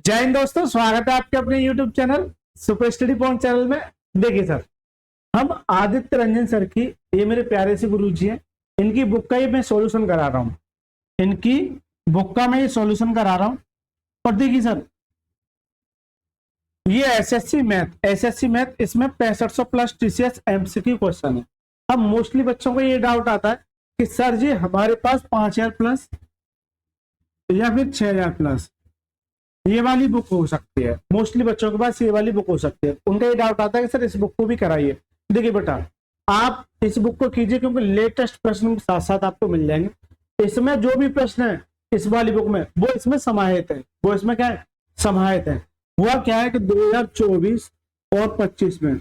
जय हिंद दोस्तों, स्वागत है आपके अपने YouTube channel super study point channel में। देखिए सर, हम आदित्य रंजन सर की, ये मेरे प्यारे से गुरु जी हैं, इनकी बुक का ही मैं सॉल्यूशन करा रहा हूँ। इनकी बुक का मैं ये सॉल्यूशन करा रहा हूँ। और देखिए सर, ये एसएससी मैथ इसमें 6500 प्लस टीसीएस एमसीक्यू क्वेश्चन है। अब मोस्टली बच्चों को ये डाउट आता है कि सर जी हमारे पास 5000 प्लस या फिर 6000 प्लस ये वाली बुक हो सकती है। मोस्टली बच्चों के पास ये वाली बुक हो सकती है। उनका ये डाउट आता है कि सर इस बुक को भी कराइए। देखिए बेटा, आप इस बुक को कीजिए क्योंकि लेटेस्ट प्रश्न के साथ साथ आपको मिल जाएंगे। इसमें जो भी प्रश्न है इस वाली बुक में, वो इसमें समाहित है। वो इसमें क्या है? समाहित है। हुआ क्या है कि 2024 और 25 में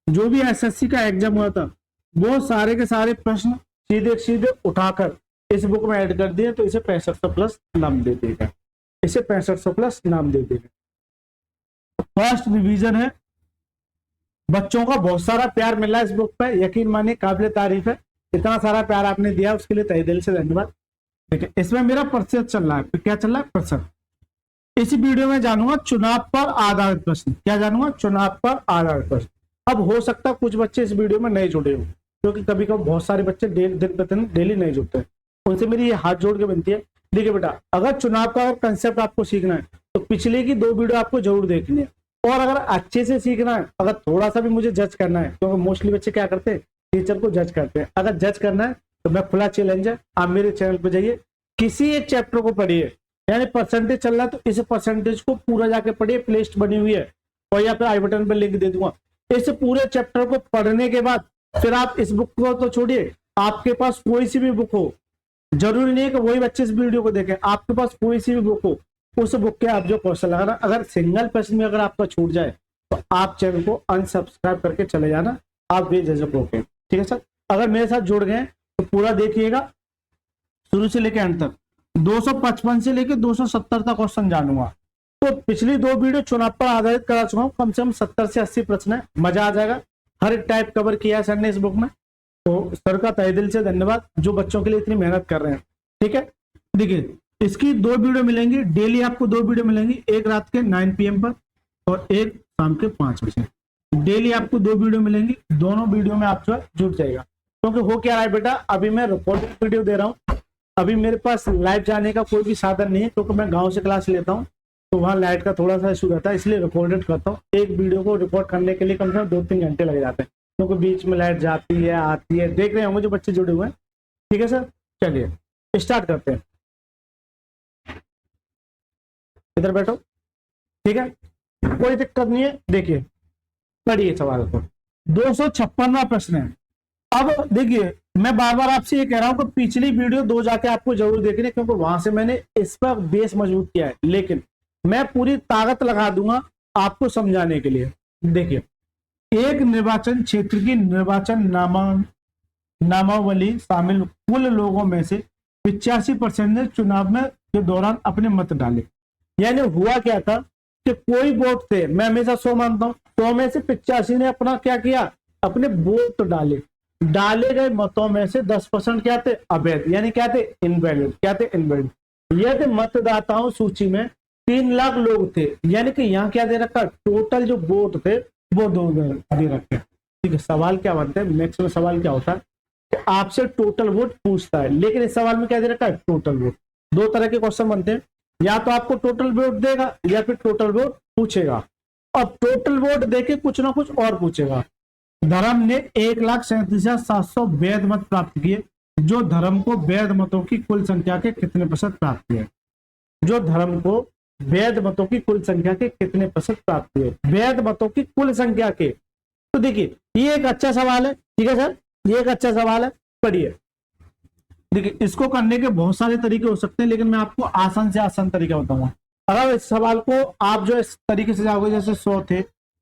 जो भी एसएससी का एग्जाम हुआ था, वो सारे के सारे प्रश्न सीधे सीधे उठाकर इस बुक में ऐड कर दिए, तो इसे 6500 प्लस नाम दे देगा। इसे 6500 प्लस नाम दे देगा। फर्स्ट रिवीजन है। बच्चों का बहुत सारा प्यार मिला इस बुक पे, यकीन मानिए काबिल तारीफ है। इतना सारा प्यार आपने दिया उसके लिए तहे दिल से धन्यवाद। देखिए, इसमें मेरा प्रतिशत चल रहा है। क्या चल रहा है? प्रतिशत। इस वीडियो में जानूंगा चुनाव पर आधारित प्रश्न। क्या जानूंगा? चुनाव पर आधारित प्रश्न। अब हो सकता है कुछ बच्चे इस वीडियो में नहीं जुड़े हो, क्योंकि कभी कभी बहुत सारे बच्चे दिन प्रतिदिन डेली नहीं जुड़ते। उनसे मेरी ये हाथ जोड़ के विनती है। देखिए बेटा, अगर चुनाव का कंसेप्ट आपको सीखना है तो पिछले की 2 वीडियो आपको जरूर देखनी है। और अगर अच्छे से सीखना है, अगर थोड़ा सा भी मुझे जज करना है, क्योंकि मोस्टली बच्चे क्या करते हैं, टीचर को जज करते हैं। अगर जज करना है तो मैं खुला चैलेंज है, आप मेरे चैनल पर जाइए, किसी एक चैप्टर को पढ़िए। यानी परसेंटेज चल रहा है तो इस परसेंटेज को पूरा जाके पढ़िए, प्लेलिस्ट बनी हुई है, और या फिर आई बटन पर लिंक दे दूंगा। इस पूरे चैप्टर को पढ़ने के बाद फिर आप इस बुक को तो छोड़िए, आपके पास कोई सी भी बुक हो, जरूरी नहीं है कि वही बच्चे इस वीडियो को देखें, आपके पास कोई सी भी बुक हो, उस बुक के आप जो क्वेश्चन लगाना, अगर सिंगल प्रश्न में अगर आपका छूट जाए तो आप चैनल को अनसब्सक्राइब करके चले जाना, आप बेझिझक होके। ठीक है सर? अगर मेरे साथ जुड़ गए तो पूरा देखिएगा शुरू से लेकर अंत तक। 255 से लेकर 270 तक क्वेश्चन जानूंगा। तो पिछली 2 वीडियो चुनाव पर आधारित करा चुका हूँ, कम से कम 70 से 80 प्रश्न है। मजा आ जाएगा। हर टाइप कवर किया है सर ने इस बुक में, तो सर का तहे दिल से धन्यवाद जो बच्चों के लिए इतनी मेहनत कर रहे हैं। ठीक है, देखिए इसकी 2 वीडियो मिलेंगी डेली, आपको 2 वीडियो मिलेंगी, एक रात के 9 PM पर और एक शाम के 5 बजे। डेली आपको 2 वीडियो मिलेंगी, दोनों वीडियो में आप जो जुड़ जाएगा। क्योंकि हो क्या रहा है बेटा, अभी मैं रिकॉर्डेड वीडियो दे रहा हूँ, अभी मेरे पास लाइव जाने का कोई भी साधन नहीं है, क्योंकि मैं गाँव से क्लास लेता हूँ, तो वहाँ लाइट का थोड़ा सा इशू रहता है, इसलिए रिकॉर्डेड करता हूँ। एक वीडियो को रिकॉर्ड करने के लिए कम से कम 2-3 घंटे लग जाते हैं, क्योंकि बीच में लाइट जाती है आती है। देख रहे होंगे जो बच्चे जुड़े हुए हैं। ठीक है सर, चलिए स्टार्ट करते हैं। इधर बैठो। ठीक है, कोई दिक्कत नहीं है। देखिए पढ़िए सवाल को। 256वां प्रश्न है। अब देखिए, मैं बार बार आपसे ये कह रहा हूं कि पिछली वीडियो 2 जाके आपको जरूर देखनी है, क्योंकि वहां से मैंने इस पर बेस मजबूत किया है, लेकिन मैं पूरी ताकत लगा दूंगा आपको समझाने के लिए। देखिए, एक निर्वाचन क्षेत्र की निर्वाचन नामावली शामिल कुल लोगों में से 85% ने चुनाव में के दौरान अपने मत डाले। यानी हुआ क्या था कि कोई वोट थे, मैं हमेशा 100 मानता हूं, 100 में से 85 ने अपना क्या किया, अपने वोट डाले। डाले गए मतों में से 10% क्या थे? अवैध, यानी क्या थे? इनवैलिड। क्या थे? इनवैलिड। यदि मतदाताओं सूची में 3 लाख लोग थे, यानी कि यहाँ क्या दे रखा, टोटल जो वोट थे वो 2 दे रखे। ठीक है, सवाल क्या बनता है, मैक्सिमम सवाल क्या होता है कि आपसे टोटल वोट पूछता है, लेकिन इस सवाल में क्या दे रखा है? Total vote. 2 तरह के क्वेश्चन बनते हैं, या तो आपको टोटल वोट देगा या फिर टोटल वोट पूछेगा। अब टोटल वोट देके कुछ ना कुछ और पूछेगा। धर्म ने 1,37,700 वैध मत प्राप्त किए, जो धर्म को वैध मतों की कुल संख्या के कितने प्रतिशत प्राप्त किए? जो धर्म को वैध मतों की कुल संख्या के कितने प्रतिशत प्राप्त हुए? वैध मतों की कुल संख्या के। तो देखिए ये एक अच्छा सवाल है। ठीक है सर, ये एक अच्छा सवाल है, पढ़िए। देखिए, इसको करने के बहुत सारे तरीके हो सकते हैं, लेकिन मैं आपको आसान से आसान तरीका बताऊंगा। अगर इस सवाल को आप जो इस तरीके से जाओगे, जैसे 100 थे,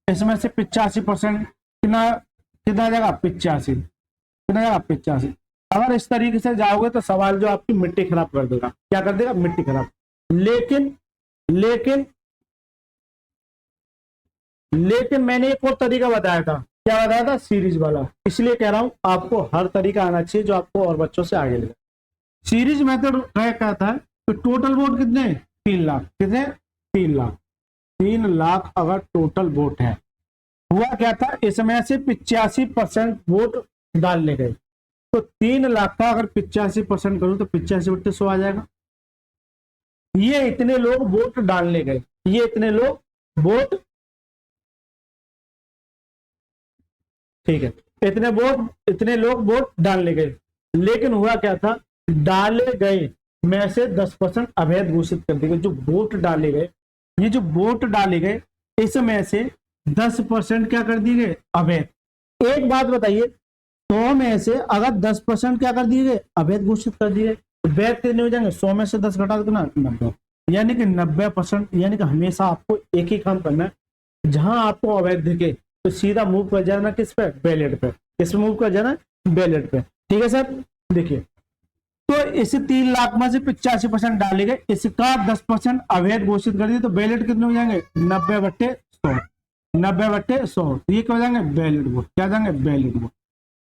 इसमें से 85% कितना कितना जाएगा? 85। कितना जाएगा? 85। अगर इस तरीके से जाओगे तो सवाल जो आपकी मिट्टी खराब कर देगा। क्या कर देगा? मिट्टी खराब। लेकिन लेकिन लेकिन मैंने एक और तरीका बताया था। क्या बताया था? सीरीज वाला। इसलिए कह रहा हूं आपको हर तरीका आना चाहिए जो आपको और बच्चों से आगे ले जाए। सीरीज मेथड क्या कहता है कि टोटल वोट कितने? 3 लाख। कितने? 3 लाख। 3 लाख अगर टोटल वोट है, हुआ क्या था, इसमें से 85% वोट डालने गए, तो 3 लाख का अगर 85% करूं तो 85/100 आ जाएगा। ये इतने लोग वोट डालने गए, ये इतने लोग वोट, ठीक है, इतने लोग वोट डालने गए, लेकिन हुआ क्या था, डाले गए में से 10% अवैध घोषित कर दिए गए। जो वोट डाले गए, ये जो वोट डाले गए, इसमें से 10% क्या कर दिए गए, अवैध। एक बात बताइए, 100 में से अगर 10% क्या कर दिए गए, अवैध घोषित कर दिए, तो वैध कितने हो जाएंगे, 100 में से 10 घटा दो ना, 90, यानी कि 90%। यानी कि हमेशा आपको एक ही काम करना है, जहां आपको अवैध दिखे तो सीधा मूव कर जाना किस पे, बैलेट पे। किस पे मूव कर जाना, बैलेट पे। ठीक है सर, देखिए, तो इस 3 लाख में से 85% डाले गए, इसका 10% अवैध घोषित कर दिए, तो बैलेट कितने हो जाएंगे, 90/100, 90/100, ये क्या हो जाएंगे, बैलेट वोट। क्या जाएंगे, बैलेट वोट।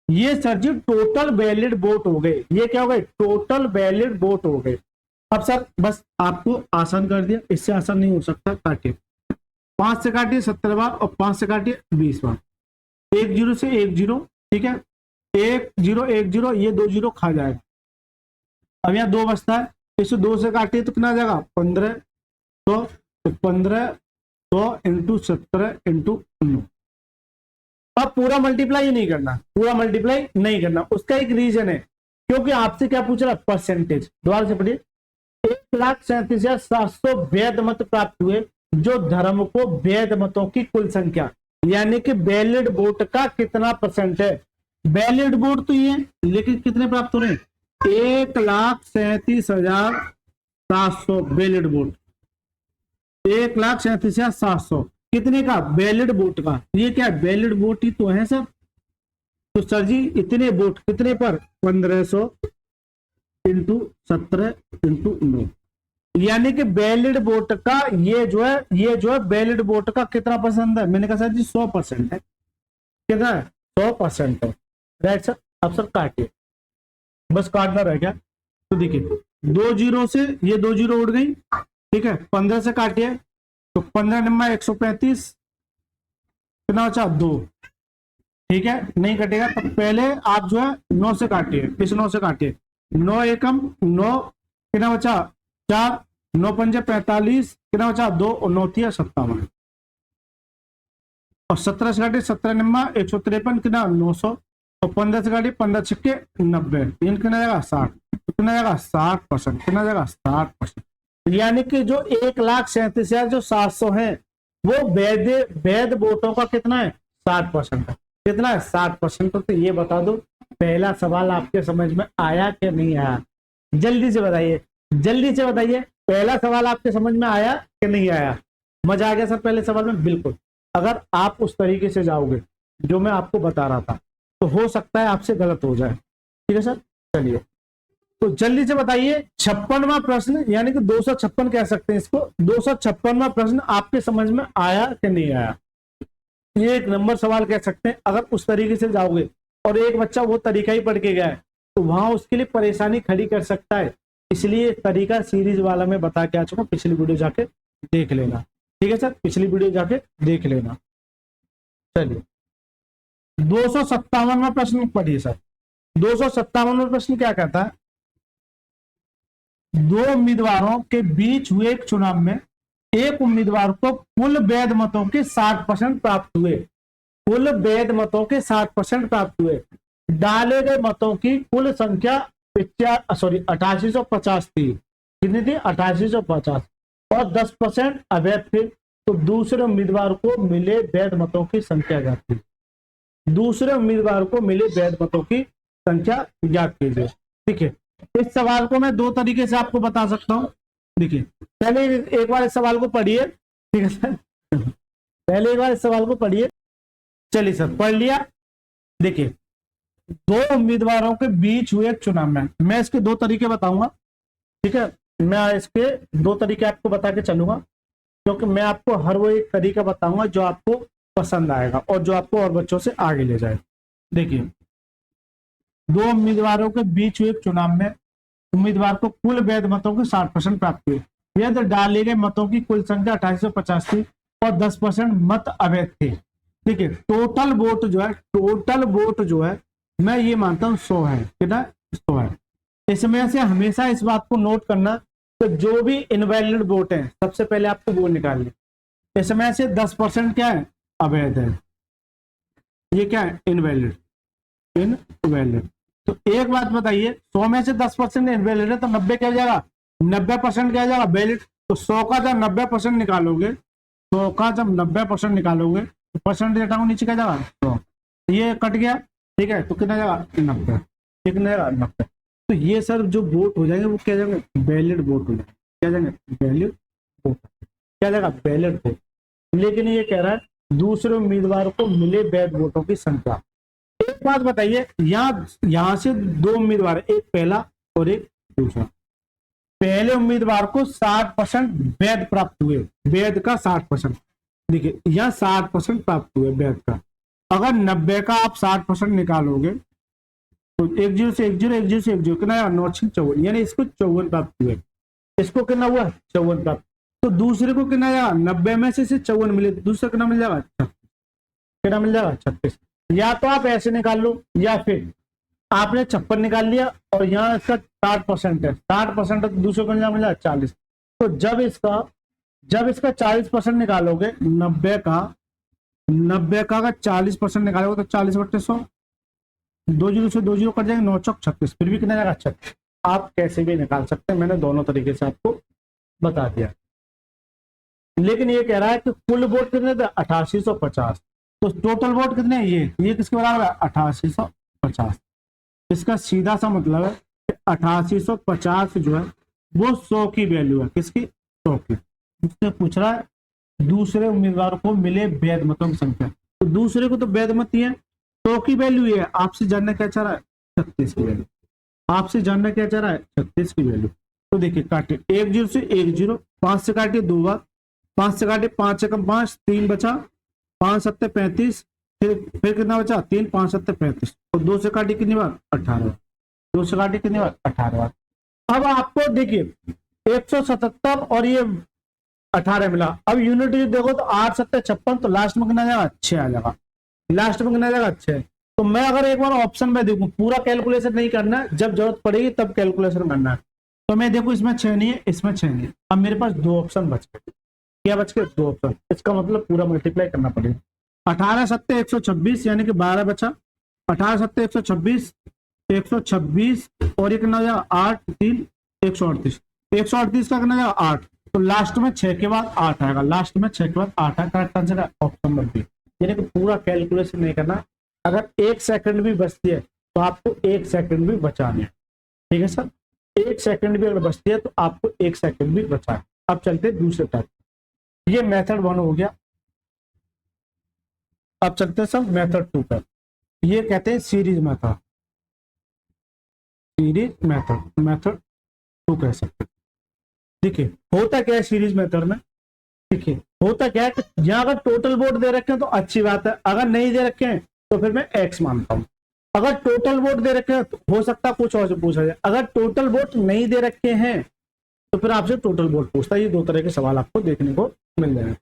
ये सर जी टोटल वैलिड वोट हो गए। ये क्या हो गए, टोटल वैलिड वोट हो गए। अब सर बस आपको आसान कर दिया, इससे आसान नहीं हो सकता। काटिए, 5 से काटिए 70 बार और 5 से काटिए 20 बार। 1 0 से 1 0, ठीक है, 1 0 1 0, ये 2 0 खा जाएगा। अब यहाँ 2 बचता है, इसे 2 से काटिए तो कितना आ जाएगा, 1500, तो 1500 इंटू 17 इंटू 9। अब पूरा मल्टीप्लाई नहीं करना, पूरा मल्टीप्लाई नहीं करना। उसका एक रीजन है, क्योंकि आपसे क्या पूछ रहा है, परसेंटेज। दोबारा से पढ़िए, 1,37,700 वैध मत प्राप्त हुए, जो धर्म को वैध मतों की कुल संख्या, यानी कि वैलिड वोट का कितना परसेंट है। वैलिड वोट तो ये, लेकिन कितने प्राप्त हो रहे हैं, 1,37,700 वैलिड वोट, 1,37,700 कितने का, वैलिड वोट का। ये क्या है, वैलिड वोट ही तो है सर। तो सर जी इतने वोट कितने पर, 1500 इंटू 17 इंटू 9, यानी कि वैलिड वोट का ये जो है वैलिड वोट का कितना परसेंट है। मैंने कहा सर जी 100% है। कितना है, 100% है। Right sir. अब सर काटिए, बस काटना रह गया। तो देखिए 2 0 से ये 2 0 उड़ गई, ठीक है। 15 से काटिए तो 15 नंबर 135, कितना बचा, 2, ठीक है, नहीं कटेगा। तो पहले आप जो है 9 से काटिए, इस 9 से काटिए, 9 एकम 9, कितना बचा, 4, 9 पंजे 45, कितना बचा, 2, और 9 3 57, और 17 से काटिए 17 नंबर 153, कितना 900, और 15 से काटिए 15 छक्के 90, तीन कितना जाएगा 60, कितना जाएगा 60%, कितना जाएगा 60%। यानी कि जो 1,37,700 है वो वैध वोटों का कितना है, 60% है। कितना है, 60%। तो ये बता दो, पहला सवाल आपके समझ में आया कि नहीं आया, जल्दी से बताइए, जल्दी से बताइए, पहला सवाल आपके समझ में आया कि नहीं आया। मजा आ गया सर पहले सवाल में, बिल्कुल। अगर आप उस तरीके से जाओगे जो मैं आपको बता रहा था, तो हो सकता है आपसे गलत हो जाए। ठीक है सर, चलिए तो जल्दी से बताइए। 56वां प्रश्न, यानी कि 256 कह सकते हैं इसको, 256वां प्रश्न आपके समझ में आया कि नहीं आया। ये 1 नंबर सवाल कह सकते हैं। अगर उस तरीके से जाओगे और एक बच्चा वो तरीका ही पढ़ के गया है, तो वहां उसके लिए परेशानी खड़ी कर सकता है। इसलिए तरीका सीरीज वाला मैं बता के आ चुका, पिछली वीडियो जाके देख लेना। ठीक है सर, पिछली वीडियो जाके देख लेना। चलिए 257वां प्रश्न पढ़िए सर। 257वां प्रश्न क्या कहता है, 2 उम्मीदवारों के बीच हुए एक चुनाव में एक उम्मीदवार को कुल वैध मतों के 60% प्राप्त हुए, कुल वैध मतों के 60% प्राप्त हुए। डाले गए मतों की कुल संख्या 8850 थी। कितनी थी, 8850, और 10% अवैध थे। तो दूसरे उम्मीदवार को मिले वैध मतों की संख्या ज्ञात कीजिए। दूसरे उम्मीदवार को मिले वैध मतों की संख्या ज्ञात कीजिए। ठीक है, इस सवाल को मैं 2 तरीके से आपको बता सकता हूं। देखिए पहले एक बार इस सवाल को पढ़िए, ठीक है सर, पहले एक बार इस सवाल को पढ़िए। चलिए सर, पढ़ लिया। देखिए 2 उम्मीदवारों के बीच हुए चुनाव में, मैं इसके 2 तरीके बताऊंगा। ठीक है, मैं इसके 2 तरीके आपको बता के चलूंगा, क्योंकि मैं आपको हर वो एक तरीका बताऊंगा जो आपको पसंद आएगा और जो आपको और बच्चों से आगे ले जाए। देखिए 2 उम्मीदवारों के बीच हुए चुनाव में उम्मीदवार को कुल वैध मतों के 60% प्राप्त हुए। यदि डाले गए मतों की कुल संख्या 8850 थी, और 10% मत अवैध थे। ठीक है, टोटल वोट जो है मैं ये मानता हूं 100 है। कितना? 100 है। इसमें से हमेशा इस बात को नोट करना, तो जो भी इनवैलिड वोट है सबसे पहले आपको वो निकालने। इसमें से 10% क्या है? अवैध है। ये क्या है? इनवैलिड। तो एक बात बताइए, 100 में से 10% इनवैलिड है तो 90 क्या हो जाएगा? 90% क्या हो जाएगा? वैलिड। तो 100 का जब 90% निकालोगे, 100 का जब 90% निकालोगे तो परसेंटेज हटाओ, नीचे क्या जाएगा? 100। ये कट गया। ठीक है, तो कितना जाएगा? 90। कितना जाएगा? 90। तो ये सर जो वोट हो जाएंगे वो क्या जाएंगे? वैलिड वोट हो जाएंगे। क्या जाएंगे? Valid vote. क्या जाएगा? Valid vote. लेकिन ये कह रहा है दूसरे उम्मीदवार को मिले वैध वोटों की संख्या। एक बात बताइए, यहां से 2 उम्मीदवार, एक पहला और एक दूसरा। पहले उम्मीदवार को 60% वैध प्राप्त हुए, वैध का 60%। देखिए यहां 60% प्राप्त हुए वैध का। अगर 90 का आप 60% निकालोगे तो 10 से 10 से 10 कितना? 9 54, यानी इसको 54 प्राप्त हुए। इसको कितना हुआ? 54 प्राप्त। तो दूसरे को कितना आया? 90 में से 54 मिले, दूसरा कितना मिल जाएगा? 36। कितना मिल जाएगा? 36। या तो आप ऐसे निकाल लो, या फिर आपने 56 निकाल लिया और यहाँ इसका 60% है, 60% है तो दूसरे को मिल जाएगा 40। तो जब इसका 40% निकालोगे, 90 का अगर 40% निकालोगे तो 40/100, 2 0 से 2 0 कट जाएंगे, 9 चौक 36। फिर भी कितना जाएगा? 36। आप कैसे भी निकाल सकते हैं, मैंने दोनों तरीके से आपको बता दिया। लेकिन ये कह रहा है कि कुल वोट कितने थे? 8850। तो टोटल वोट कितने हैं? ये किसके बराबर है? 8850। इसका सीधा सा मतलब है कि 8850 जो है वो 100 की वैल्यू है। किसकी? 100 की। मुझसे पूछ रहा है दूसरे उम्मीदवार को मिले वैध मतों की संख्या। तो दूसरे को तो वैध मत ही है, 100 की वैल्यू है। आपसे जानना क्या चाह रहा है? 36 की वैल्यू। आपसे जानना क्या चाह रहा है? 36 की वैल्यू। तो देखिए काटे, 1 0 से 1 0, 5 से काटे 2 बार, 5 से काटे 5 से कम 5, 3 बचा, 5 7 35, फिर कितना बचा? 3, 5 7 35, और 2 से काटी कितनी बार? 18। 2 से काटी कितनी बार? 18 बार। अब आपको देखिए 177 और ये 18 मिला। अब यूनिट देखो तो 8 7 56, तो लास्ट में कितना जाएगा? 6 आ जाएगा। लास्ट में कितना जाएगा? 6। तो मैं अगर एक बार ऑप्शन में देखूं, पूरा कैलकुलेशन नहीं करना है, जब जरूरत पड़ेगी तब कैलकुलेशन करना है। तो मैं देखूं इसमें 6 नहीं है, इसमें 6 नहीं है। अब मेरे पास 2 ऑप्शन बच गए। क्या बच गए? 2 ऑप्शन। इसका मतलब पूरा मल्टीप्लाई करना पड़ेगा। 18 7 126, यानी कि 12 बचा। 18 7 126, 126 और ये कितना हो जाएगा? 8 3 138। 138 का कितना जाएगा? 8। तो लास्ट में 6 के बाद 8 आएगा। लास्ट में 6 के बाद 8 है। करेक्ट आंसर है ऑप्शन नंबर बी। यानी कि पूरा कैलकुलेशन नहीं करना। अगर 1 सेकंड भी बचती है तो आपको 1 सेकंड भी बचाने हैं। ठीक है सर, 1 सेकंड भी अगर बचती है तो आपको 1 सेकंड भी बचा है। अब चलते हैं दूसरे टाइप। ये मेथड 1 हो गया। अब चलते हैं सब मेथड 2 पर। ये कहते हैं सीरीज मेथड। सीरीज मेथड 2 कह सकते हैं। देखिए होता क्या है सीरीज मेथड में? देखिए होता क्या है कि यहाँ अगर टोटल वोट दे रखे हैं तो अच्छी बात है, अगर नहीं दे रखे हैं तो फिर मैं एक्स मानता हूं। अगर टोटल वोट दे रखे हैं तो हो सकता है कुछ और से पूछा जाए। अगर टोटल वोट नहीं दे रखे हैं तो फिर आपसे टोटल वोट पूछता है। ये 2 तरह के सवाल आपको देखने को मिल जाएगा।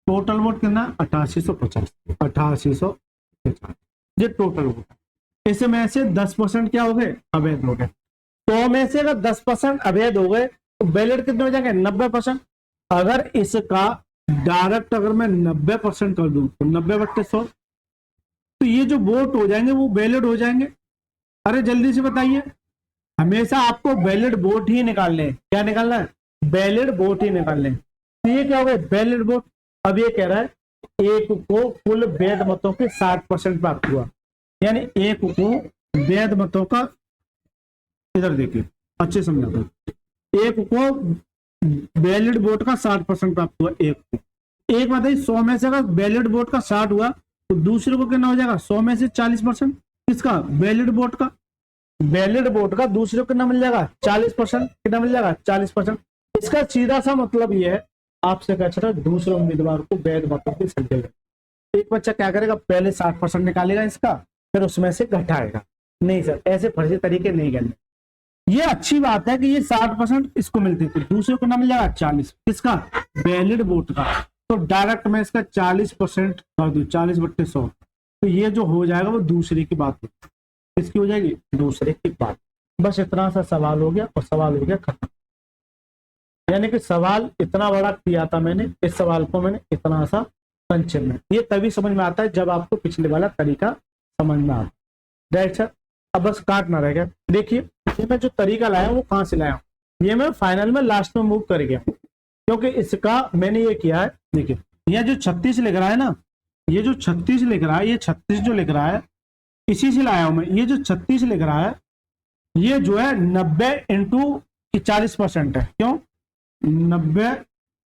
टोटल वोट कितना? 8850। 8850 ये टोटल वोट। इसमें से 10% क्या हो गए? अवैध हो गए। तो में से अगर 10% अवैध हो गए तो वैलिड कितने हो जाएंगे? 90%। अगर इसका डायरेक्ट अगर मैं 90% कर दूं तो 90/100, तो ये जो वोट हो जाएंगे वो वैलिड हो जाएंगे। अरे जल्दी से बताइए, हमेशा आपको वैलिड वोट ही निकालने हैं। क्या निकालना है? वैलिड वोट ही निकालने हैं। तो ये क्या हो गया? Valid vote. अब ये कह रहा है एक को कुल वैध मतों के 60% प्राप्त हुआ, यानी एक को वैध मतों का, इधर देखिए अच्छे समझा दो, एक को वैलिड वोट का 60% प्राप्त हुआ। एक बताइए 100 में से अगर वैलिड वोट का 60 हुआ तो दूसरे को कितना हो जाएगा? 100 में से 40%। किसका? वैलिड वोट का। वैलिड वोट का दूसरे को कितना मिल जाएगा? 40%। कितना मिल जाएगा? 40%। इसका सीधा सा मतलब ये है, आपसे कह रहा है दूसरे उम्मीदवार को वैध मतों की संख्या। एक बच्चा क्या करेगा? पहले 60% निकालेगा इसका, फिर उसमें से घटाएगा। नहीं सर, ऐसे फर्जी तरीके नहीं करने। ये अच्छी बात है कि ये 60% इसको मिलती थी, दूसरे को ना मिल जाएगा 40। किसका? वैलिड वोट का। तो डायरेक्ट मैं इसका 40% कर दूं, 40/100, तो ये जो हो जाएगा वो दूसरे की बात होगी। किसकी हो जाएगी? दूसरे की बात। बस इतना सा सवाल हो गया और सवाल हो गया खत्म। यानी कि सवाल इतना बड़ा किया था मैंने, इस सवाल को मैंने इतना सा संक्षेप में। ये तभी समझ में आता है जब आपको पिछले वाला तरीका समझ में आता। राइट सर, अब बस काटना रह गया। देखिए ये मैं जो तरीका लाया हूँ वो कहाँ से लाया हूँ, ये मैं फाइनल में लास्ट में मूव कर गया, क्योंकि इसका मैंने ये किया है। देखिए यह जो 36 लिख रहा है ना, ये जो 36 लिख रहा है, ये 36 जो लिख रहा है इसी से लाया हूं मैं। ये जो 36 लिख रहा है ये जो है 90 इंटू 40% है। क्यों? 90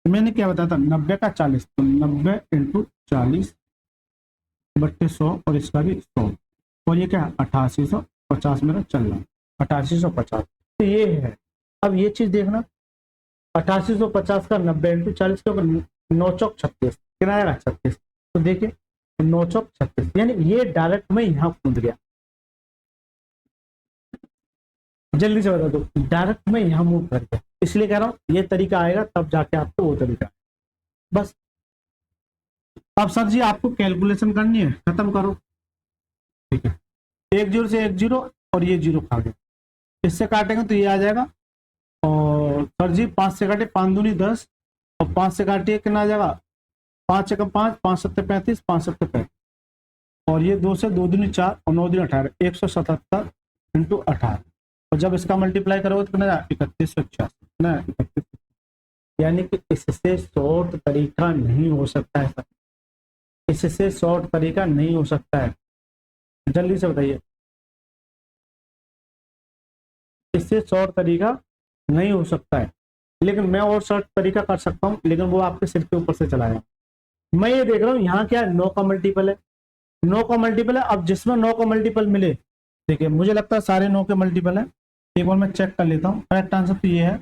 मैंने क्या बताया था, 90 का 40, तो 90 इंटू 40/100 और इसका भी 100, और ये क्या है 8850 मेरा चल रहा है, 8850। तो ये है। अब ये चीज देखना, 8850 का 90 इंटू 40 के ऊपर 9 चौक 36, कितना आएगा 36। तो देखिए 9 चौक 36, यानी ये डायरेक्ट में यहां कूद गया। जल्दी से बता दो, डायरेक्ट में यहां मूव कर गया, इसलिए कह रहा हूं ये तरीका आएगा तब जाके आपको वो तरीका। बस अब सर जी आपको कैलकुलेशन करनी है, खत्म करो। ठीक है, 1 0 से 1 0 और ये 0 खा गया, इससे काटेंगे तो ये आ जाएगा। और सर जी 5 से काटे 5 दूनी 10, और 5 से काटिए कितना आ जाएगा, 5 एकम 5, 5 सत्ते 35, 5 सत्ते 35, और ये 2 से 2 दूनी 4 और 9 दूनी 18, 177 इंटू 18, और जब इसका मल्टीप्लाई करोगे तो कितना 3186 ना 31। यानी कि इससे शॉर्ट तरीका नहीं हो सकता है सर, इससे शॉर्ट तरीका नहीं हो सकता है। जल्दी से बताइए, इससे शॉर्ट तरीका नहीं हो सकता है। लेकिन मैं और शॉर्ट तरीका कर सकता हूं, लेकिन वो आपके सिर के ऊपर से चला जाए। मैं ये देख रहा हूं यहाँ क्या है, 9 का मल्टीपल है, 9 का मल्टीपल है। अब जिसमें 9 का मल्टीपल मिले, देखिए मुझे लगता है सारे 9 के मल्टीपल है, एक बार मैं चेक कर लेता हूँ। करेक्ट आंसर तो ये है,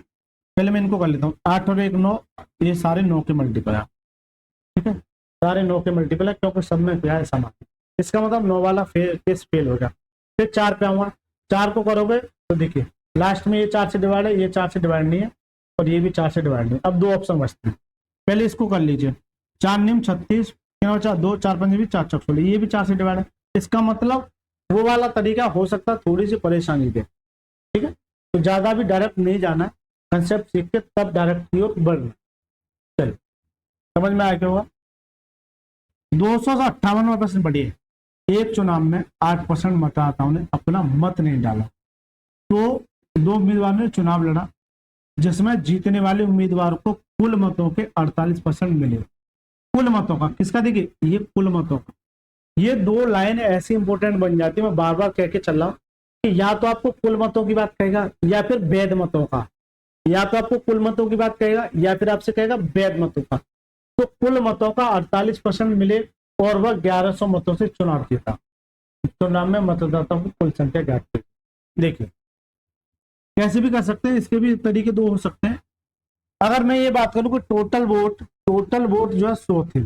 पहले मैं इनको कर लेता हूँ। 8 और 1 9, ये सारे 9 के मल्टीपल है। ठीक है, सारे 9 के मल्टीपल है, क्योंकि सब में क्या है समान। इसका मतलब 9 वाला केस फेल हो गया। फिर 4 पे आऊंगा, 4 को करोगे तो देखिए लास्ट में ये 4 से डिवाइड है, ये 4 से डिवाइड नहीं है, और ये भी 4 से डिवाइड नहीं है। अब 2 ऑप्शन बचते हैं, पहले इसको कर लीजिए। 4 निम 36, 2 4 5 भी 4 16, ये भी 4 से डिवाइड है। इसका मतलब वो वाला तरीका हो सकता है थोड़ी सी परेशानी दे। ठीक है, तो ज्यादा भी डायरेक्ट नहीं जाना है, कंसेप्ट सीख के तब डायरेक्ट की ओर बढ़ना। चलिए समझ में आया क्या होगा। 258% बढ़िए। एक चुनाव में 8% मतदाताओं ने अपना मत नहीं डाला, तो 2 उम्मीदवार ने चुनाव लड़ा, जिसमें जीतने वाले उम्मीदवार को कुल मतों के 48% मिले। कुल मतों का किसका, देखिए ये कुल मतों का। ये 2 लाइन ऐसी इंपॉर्टेंट बन जाती है, मैं बार बार कह के चल रहा हूं कि या तो आपको कुल मतों की बात कहेगा या फिर वैध मतों का, या तो आपको कुल मतों की बात कहेगा या फिर आपसे कहेगा वैध मतों का। तो कुल मतों का 48% मिले और वह 1100 मतों से चुनाव जीता। चुनाव में मतदाताओं की कुल संख्या ज्ञात की। देखिए कैसे भी कर सकते हैं, इसके भी तरीके 2 हो सकते हैं। अगर मैं ये बात करूं कि टोटल वोट जो है 100 थे,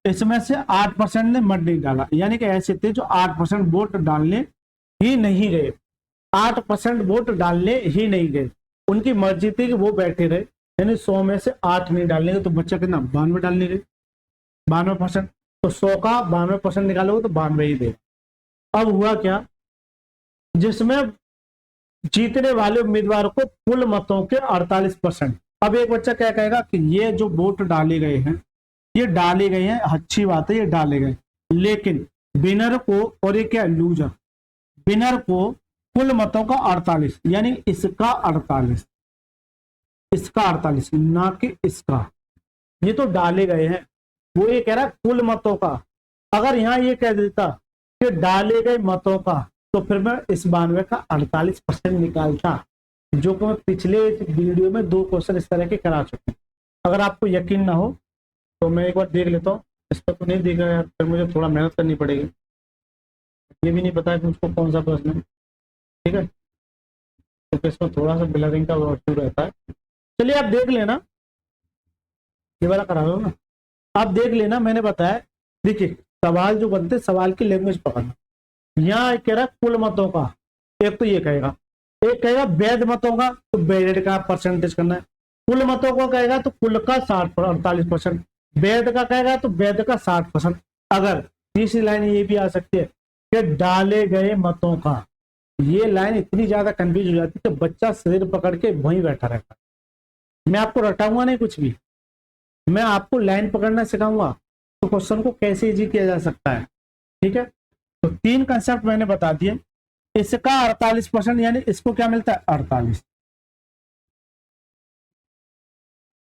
इसमें से 8% ने मत नहीं डाला, यानी कि ऐसे थे जो 8% वोट डालने ही नहीं गए, 8% वोट डालने ही नहीं गए, उनकी मर्जी थी कि वो बैठे रहे, यानी 100 में से 8 नहीं डालने गए, तो बच्चा कितना 92 डालने गए, 92%। तो 100 का 92% निकालोगे तो 92 ही दे। अब हुआ क्या, जिसमें जीतने वाले उम्मीदवार को कुल मतों के 48%। अब एक बच्चा क्या कहेगा कि ये जो वोट डाले गए हैं, ये डाले गए हैं, अच्छी बात है ये डाले गए, लेकिन विनर को, और ये क्या लूजर, विनर को कुल मतों का 48, यानी इसका 48, इसका 48 ना कि इसका, ये तो डाले गए हैं। वो ये कह रहा है कुल मतों का। अगर यहां ये कह देता कि डाले गए मतों का, तो फिर मैं इस 92 का 48% निकालता, जो कि मैं पिछले वीडियो में 2 क्वेश्चन इस तरह के करा चुका हूं। अगर आपको यकीन ना हो तो मैं एक बार देख लेता हूँ, इस पर तो नहीं देखा यार, फिर मुझे थोड़ा मेहनत करनी पड़ेगी, ये भी नहीं पता है कि मुझको कौन सा प्रश्न है। ठीक है, तो इसमें थोड़ा सा ब्लरिंग का इशू रहता है। चलिए आप देख लेना, ये वाला करा लो ना, आप देख लेना। मैंने बताया, देखिए सवाल जो बनते, सवाल की लैंग्वेज पकड़ना। यहाँ कह रहा कुल मतों का, एक तो ये कहेगा, एक कहेगा वैध मतों का, तो वैध का परसेंटेज करना है, कुल मतों को कहेगा तो कुल का 48%, वैध का कहेगा तो वैध का 60%। अगर तीसरी लाइन ये भी आ सकती है कि डाले गए मतों का, ये लाइन इतनी ज्यादा कंफ्यूज हो जाती है कि बच्चा सिर पकड़ के वहीं बैठा रहता है। मैं आपको रटाऊंगा नहीं कुछ भी, मैं आपको लाइन पकड़ना सिखाऊंगा तो क्वेश्चन को कैसे इजी किया जा सकता है। ठीक है, तो 3 कंसेप्ट मैंने बता दिए। इसका 48% यानी इसको क्या मिलता है 48।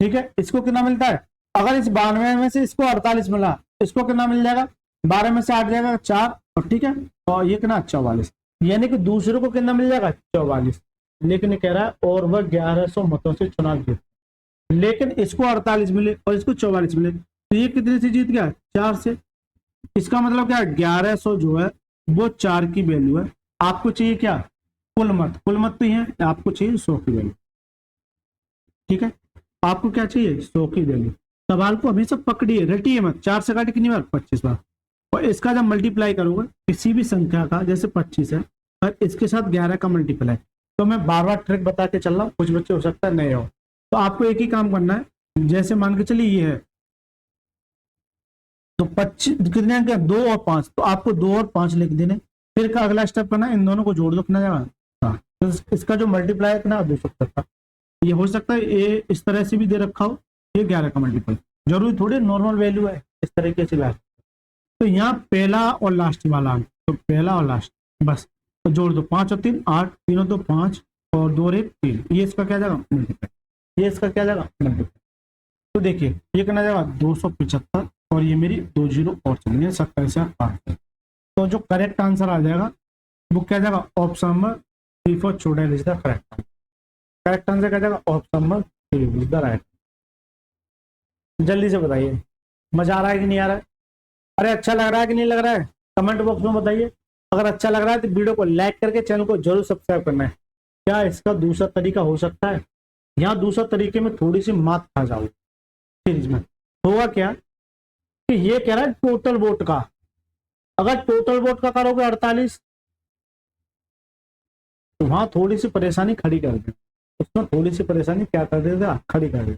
ठीक है, इसको कितना मिलता है, अगर इस 92 में से इसको 48 मिला, इसको कितना मिल जाएगा, 12 में से 8 जाएगा 4, और ठीक है, और ये कितना 44, यानी कि दूसरे को कितना मिल जाएगा 44। लेकिन कह रहा है और वह 1100 मतों से चुनाव जीत, लेकिन इसको 48 मिले और इसको 44 मिले, तो ये कितने से जीत गया 4 से। इसका मतलब क्या, 1100 जो है वो 4 की वैल्यू है। आपको चाहिए क्या, कुल मत, कुल मत तो है, आपको चाहिए 100 की वैल्यू। ठीक है, आपको क्या चाहिए 100 की वैल्यू। सवाल को हमेशा पकड़िए, रटिए मत। 4 से काटे कितनी बार 25 बार, और इसका जब मल्टीप्लाई करोगे किसी भी संख्या का, जैसे 25 है और इसके साथ 11 का मल्टीप्लाई, तो मैं बार बार ट्रिक बता के चल रहा हूँ, कुछ बच्चे हो सकता है नहीं हो, तो आपको एक ही काम करना है। जैसे मान के चलिए ये है तो 25 कितने अंक है 2 और 5, तो आपको 2 और 5 लिख देने। फिर का अगला स्टेप करना है, इन दोनों को जोड़ दो, कितना जाएगा, हाँ, तो इसका जो मल्टीप्लाई है कितना 270 का। ये हो सकता है ये इस तरह से भी दे रखा हो, ये 11 का मल्टीपल, जरूरी थोड़ी नॉर्मल वैल्यू है, इस तरीके से ला। तो यहाँ पहला और लास्ट वाला अंक, तो पहला और लास्ट बस, तो जोड़ दो, 5 और 3 8, 3 और 2 5 और 2 और 1 3, ये इसका क्या जाएगा मल्टीप्लाई, ये इसका क्या जाएगा मल्टीप्लाई। तो देखिए ये कितना जाएगा 275, और ये मेरी 2 जीरो और चलिए 27 से 8। तो जो करेक्ट आंसर आ जाएगा वो क्या जाएगा, ऑप्शन नंबर 3 4 छोटा is the correct answer. Correct answer क्या जाएगा, option number 3 is the right. जल्दी से बताइए, मजा आ रहा है कि नहीं आ रहा है, अरे अच्छा लग रहा है कि नहीं लग रहा है, कमेंट बॉक्स में बताइए। अगर अच्छा लग रहा है तो वीडियो को लाइक करके चैनल को जरूर सब्सक्राइब करना है। क्या इसका दूसरा तरीका हो सकता है, यहाँ दूसरा तरीके में थोड़ी सी मात खा जाओ सीरीज में। होगा क्या कि ये कह रहा है टोटल वोट का, अगर टोटल वोट का करोगे 48, तो वहां थोड़ी सी परेशानी खड़ी कर दे, उसमें थोड़ी सी परेशानी क्या कर देगा, खड़ी कर दे।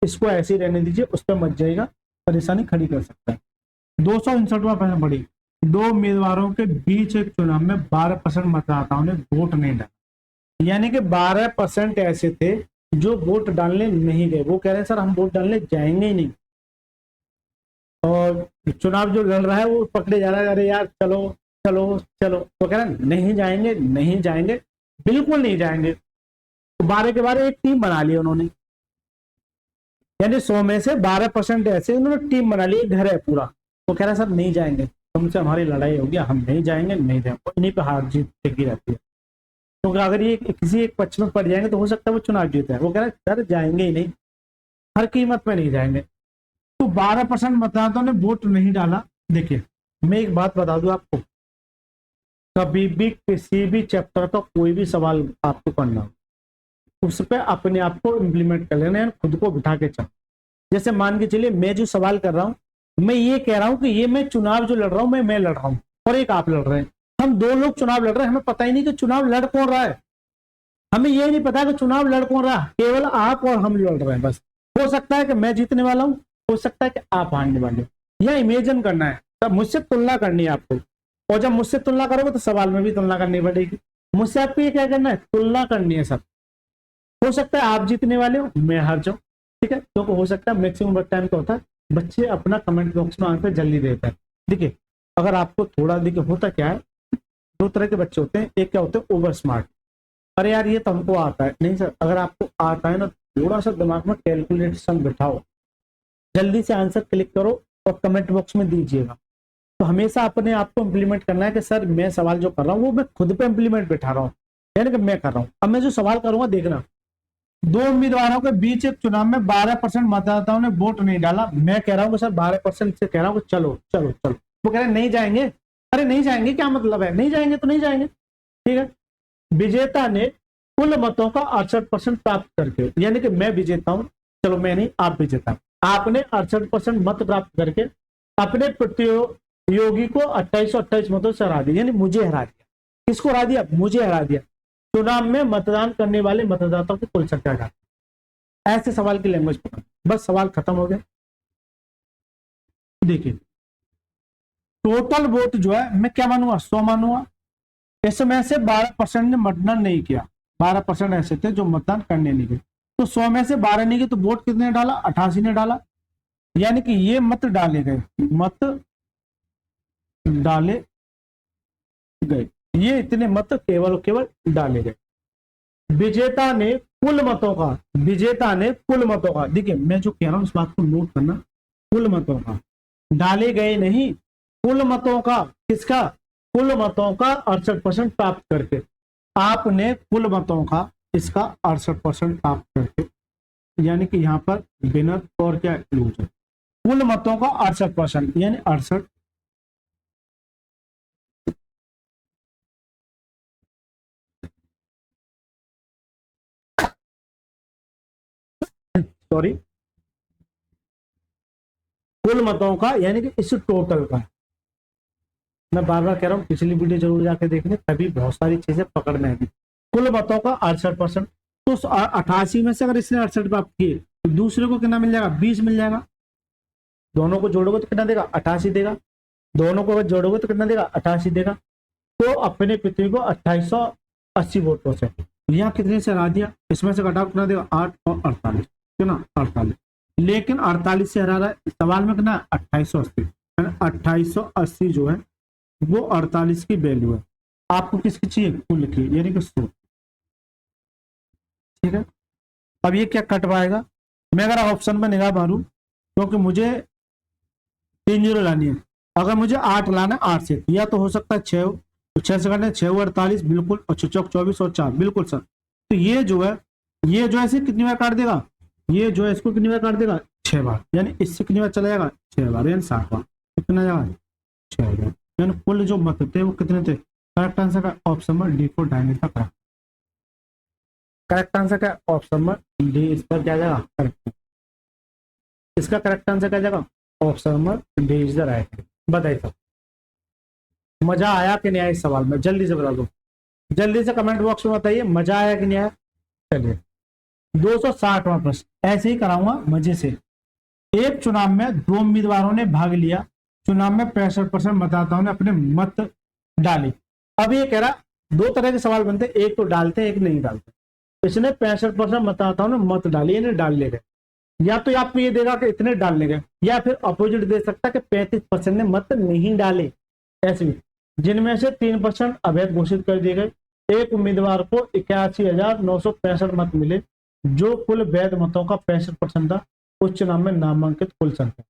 इसको ऐसे ही रहने दीजिए, उस पर मत जाएगा, परेशानी खड़ी कर सकता है। 259वां प्रश्न पढ़ी, 2 उम्मीदवारों के बीच एक चुनाव में 12% मतदाताओं ने वोट नहीं डाला, यानी कि 12% ऐसे थे जो वोट डालने नहीं गए। वो कह रहे हैं सर हम वोट डालने जाएंगे ही नहीं, और चुनाव जो लड़ रहा है वो पकड़े जा रहा है, अरे यार चलो चलो चलो, तो कह रहे हैं नहीं जाएंगे, नहीं जाएंगे, बिल्कुल नहीं जाएंगे। तो 12 के 12 एक टीम बना ली उन्होंने, यानी 100 में से 12% ऐसे उन्होंने टीम बना ली, घर है पूरा। वो कह रहा है सर नहीं जाएंगे, तुमसे हमारी लड़ाई होगी, हम नहीं जाएंगे, नहीं जाएंगे। इन्हीं पे हार जीत टिकी रहती है, क्योंकि अगर ये किसी एक पक्ष में पड़ जाएंगे तो हो सकता है वो चुनाव जीते हैं। वो कह रहे हैं सर जाएंगे ही नहीं, हर कीमत पे नहीं जाएंगे। तो 12% मतदाताओं ने वोट नहीं डाला। देखिए मैं एक बात बता दूं आपको, कभी भी किसी भी चैप्टर का कोई भी सवाल आपको करना हो, उस पर अपने आप को इम्प्लीमेंट कर लेना है, खुद को बिठा के चल। जैसे मान के चलिए मैं जो सवाल कर रहा हूँ, मैं ये कह रहा हूँ कि ये मैं चुनाव जो लड़ रहा हूँ मैं लड़ रहा हूँ और एक आप लड़ रहे हैं, हम 2 लोग चुनाव लड़ रहे हैं, हमें पता ही नहीं कि चुनाव लड़ कौन रहा है, हमें ये नहीं पता कि चुनाव लड़ कौन रहा, केवल आप और हम लड़ रहे हैं बस। हो सकता है कि मैं जीतने वाला हूँ, हो सकता है कि आप हारने वाले हो, यह इमेजिन करना है, तब मुझसे तुलना करनी है आपको, और जब मुझसे तुलना करोगे तो सवाल में भी तुलना करनी पड़ेगी। मुझसे आपको ये क्या करना है, तुलना करनी है सब। हो सकता है आप जीतने वाले हो, मैं हार जाऊं, ठीक है, तो हो सकता है मैक्सिमम टाइम क्या होता है, बच्चे अपना कमेंट बॉक्स में आंसर जल्दी देते हैं। देखिए अगर आपको थोड़ा देखिए, होता क्या है, 2 तरह के बच्चे होते हैं, एक क्या होते हैं ओवर स्मार्ट, अरे यार ये तो हमको आता है, नहीं सर अगर आपको आता है ना, थोड़ा सा दिमाग में कैलकुलेशन बिठाओ, जल्दी से आंसर क्लिक करो और कमेंट बॉक्स में दीजिएगा। तो हमेशा अपने आप को इम्प्लीमेंट करना है कि सर मैं सवाल जो कर रहा हूँ वो मैं खुद पे इम्प्लीमेंट बिठा रहा हूँ, यानी कि मैं कर रहा हूँ। अब मैं जो सवाल करूंगा देखना, 2 उम्मीदवारों के बीच एक चुनाव में 12% मतदाताओं ने वोट नहीं डाला, मैं कह रहा हूँ सर 12% से कह रहा हूँ चलो चलो चलो, वो कह रहे हैं नहीं जाएंगे, अरे नहीं जाएंगे क्या मतलब है, नहीं जाएंगे तो नहीं जाएंगे, ठीक है। विजेता ने कुल मतों का 68% प्राप्त करके, यानी कि मैं विजेता हूं, चलो मैं नहीं आप विजेता, आपने 68% मत प्राप्त करके अपने प्रतियोगी को 2828 मतों से हरा दिया, यानी मुझे हरा दिया। किसको हरा दिया, मुझे हरा दिया। चुनाव में मतदान करने वाले मतदाताओं की कुल संख्या का, ऐसे सवाल की लैंग्वेज पकड़, बस सवाल खत्म हो गया। देखिए टोटल वोट जो है मैं क्या मानूंगा, 100 मानूंगा। इसमें से 12% ने मतदान नहीं किया, 12% ऐसे थे जो मतदान करने नहीं गए, तो 100 में से 12 नहीं गए, तो वोट कितने डाला, 88 ने डाला। यानी कि ये मत डाले गए, मत डाले गए, ये इतने मत केवल और केवल डाले गए। विजेता ने कुल मतों का, विजेता ने कुल मतों का, देखिए मैं जो कह रहा हूं इस बात को नोट करना, कुल मतों का, डाले गए नहीं, कुल मतों का, किसका, कुल मतों का 68% प्राप्त करके, आपने कुल मतों का इसका 68% प्राप्त करके, यानी कि यहां पर विनर और क्या लूजर, कुल मतों का 68% यानी 68, सॉरी, कुल मतों का यानी कि इस टोटल का, मैं बार बार कह रहा हूं पिछली वीडियो जरूर जाके देखने, तभी बहुत सारी चीजें पकड़ में आएगी। कुल मतों का 68%, तो 88 में से अगर इसने 68 प्राप्त किए तो दूसरे को कितना मिल जाएगा, 20 मिल जाएगा। दोनों को जोड़ोगे तो कितना देगा, 88 देगा। दोनों को अगर जोड़ोगे तो कितना देगा, 88 देगा। तो अपने पृथ्वी को 2880 वोट पहुंचे। यहाँ कितने से हरा दिया, इसमें से घटाओ कितना देगा, 8 और 48, कितना 48, लेकिन 48 से हरा रहा है, सवाल में कितना 2880, 2880 जो है वो 48 की वैल्यू है। आपको किसकी चाहिए, कुल की, यानी कि 100। ठीक है, अब ये क्या कट पाएगा, मैं अगर ऑप्शन में निगाह मारूं, क्योंकि मुझे 3 जीरो लानी है, अगर मुझे 8 लाना है 8 से, या तो हो सकता है 6, तो 6 से काटने 6 48 बिल्कुल, और 6 24 और 4 बिल्कुल सर। तो ये जो है इसे कितनी बार काट देगा, ये जो है इसको कितनी बार काट देगा, 6 बार, यानी इससे कितनी बार चला जाएगा, 6 बार, यानी 7 बार, कितना जाएगा 6 बार, यानी कुल जो मत थे वो कितने थे। करेक्ट आंसर का ऑप्शन नंबर डी को डायनेट का करेक्ट, करेक्ट आंसर का ऑप्शन नंबर डी, इस पर क्या जाएगा करेक्ट, इसका करेक्ट आंसर क्या जाएगा, option number D is the right. बताइए सब मजा आया कि नहीं आया इस सवाल में, जल्दी से बता दो, जल्दी से कमेंट बॉक्स में बताइए मजा आया कि नहीं आया। चलिए 260वां प्रश्न ऐसे ही कराऊंगा मजे से। एक चुनाव में 2 उम्मीदवारों ने भाग लिया, चुनाव में 65% मतदाताओं ने अपने मत डाले। अब ये कह रहा 2 तरह के सवाल बनते, एक तो डालते हैं एक नहीं डालते। इसने 65% मतदाताओं ने मत डाली, यानी डाल ले गए, या तो आपको ये देगा कि इतने डालने गए, या फिर अपोजिट दे सकता कि 35% ने मत नहीं डाले। ऐसे भी जिनमें से 3% अवैध घोषित कर दिए गए। एक उम्मीदवार को 81,965 मत मिले, जो कुल वैध मतों का 65% था। उस चुनाव में नामांकित कुल संख्या,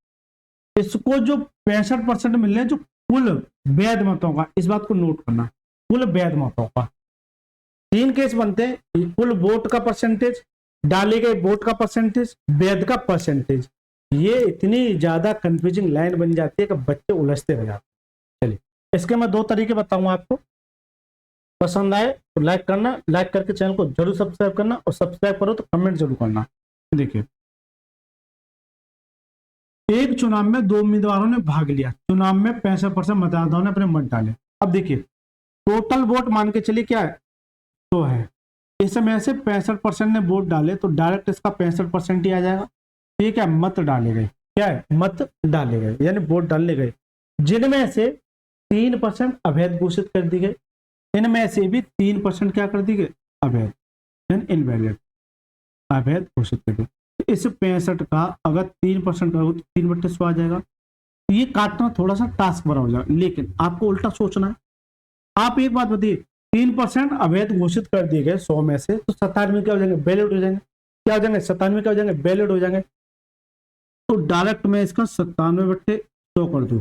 इसको जो 65% मिल रहे हैं जो कुल वैध मतों का, इस बात को नोट करना, कुल वैध मतों का 3 केस बनते हैं, कुल वोट का परसेंटेज, डाले गए वोट का परसेंटेज, वैध का परसेंटेज। ये इतनी ज्यादा कंफ्यूजिंग लाइन बन जाती है कि बच्चे उलझते रह जाते हैं। चलिए इसके मैं 2 तरीके बताऊंगा आपको, पसंद आए तो लाइक करना, लाइक करके चैनल को जरूर सब्सक्राइब करना, और सब्सक्राइब करो तो कमेंट जरूर करना। देखिए एक चुनाव में 2 उम्मीदवारों ने भाग लिया, चुनाव में 65% मतदाताओं ने अपने मत डाले। अब देखिए टोटल वोट मान के चलिए क्या है, तो है, इसमें से 65% ने वोट डाले, तो डायरेक्ट इसका 65% ही आ जाएगा। ठीक है, मत डाले गए, क्या है, मत डाले गए यानी वोट डालने गए, जिनमें से 3% अवैध घोषित कर दी गई, इनमें से भी 3% क्या कर दी गई, अवैध यानी इनवैलिड, अवैध घोषित कर दी। इस 65 का अगर 3% करोगे तो 3/100 आ जाएगा। ये काटना थोड़ा सा टास्क बना हो जाएगा, लेकिन आपको उल्टा सोचना है। आप एक बात बताइए, 3% अवैध घोषित कर दिए गए 100 में से, तो 97 क्या हो जाएंगे, वैलिड हो जाएंगे। क्या हो जाएंगे, 97 क्या हो जाएंगे, वैलिड हो जाएंगे। तो डायरेक्ट में इसका 97/100 कर दूं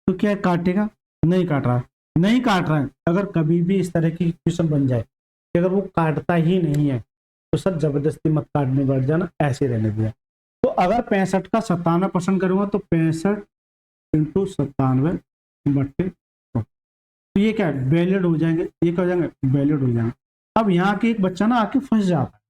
तो क्या काटेगा, नहीं काट रहा है, नहीं काट रहा है। अगर कभी भी इस तरह की क्वेश्चन बन जाए कि अगर वो काटता ही नहीं है, तो सर जबरदस्ती मत काटने बैठ जाना, ऐसे रहने दिया। तो अगर 65 का 97% करूंगा तो 65 × 97/100, तो ये क्या है, वैलिड हो जाएंगे, ये क्या हो जाएंगे, वैलिड हो जाएंगे। अब यहाँ के एक बच्चा ना आके फंस जाता है,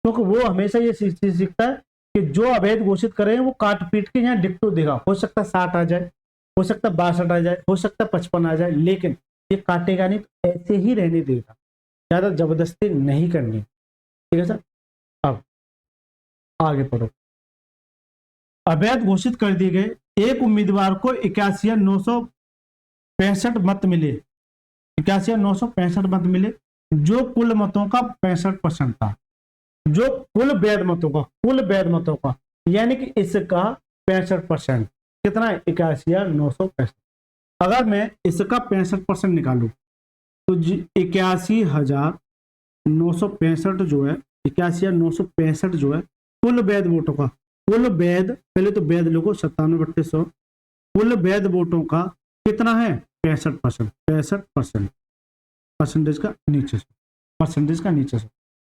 क्योंकि वो हमेशा ये चीज सीखता है कि जो अवैध घोषित करे हैं वो काट पीट के यहाँ डिक्टो देगा। हो सकता है 60 आ जाए, हो सकता है 62 आ जाए, हो सकता है 55 आ जाए, लेकिन ये काटेगा नहीं, तो ऐसे ही रहने देगा, ज्यादा जबरदस्ती नहीं करनी। ठीक है सर। अब आगे पढ़ो। अवैध घोषित कर दिए गए एक उम्मीदवार को 81,965 मत मिले, 81,965 मत मिले, जो कुल मतों का 65% था, जो कुल वैध मतों का यानी कि इसका 65%, कितना है 81,965। अगर मैं इसका 65% निकालू तो 81,965 जो है, 81,965 जो है कुल वैध वोटों का, कुल वैध, पहले तो वैध लोगों 97/100, कुल वैध वोटों का कितना है 65%, 65% परसेंटेज का नीचे से, परसेंटेज का नीचे से,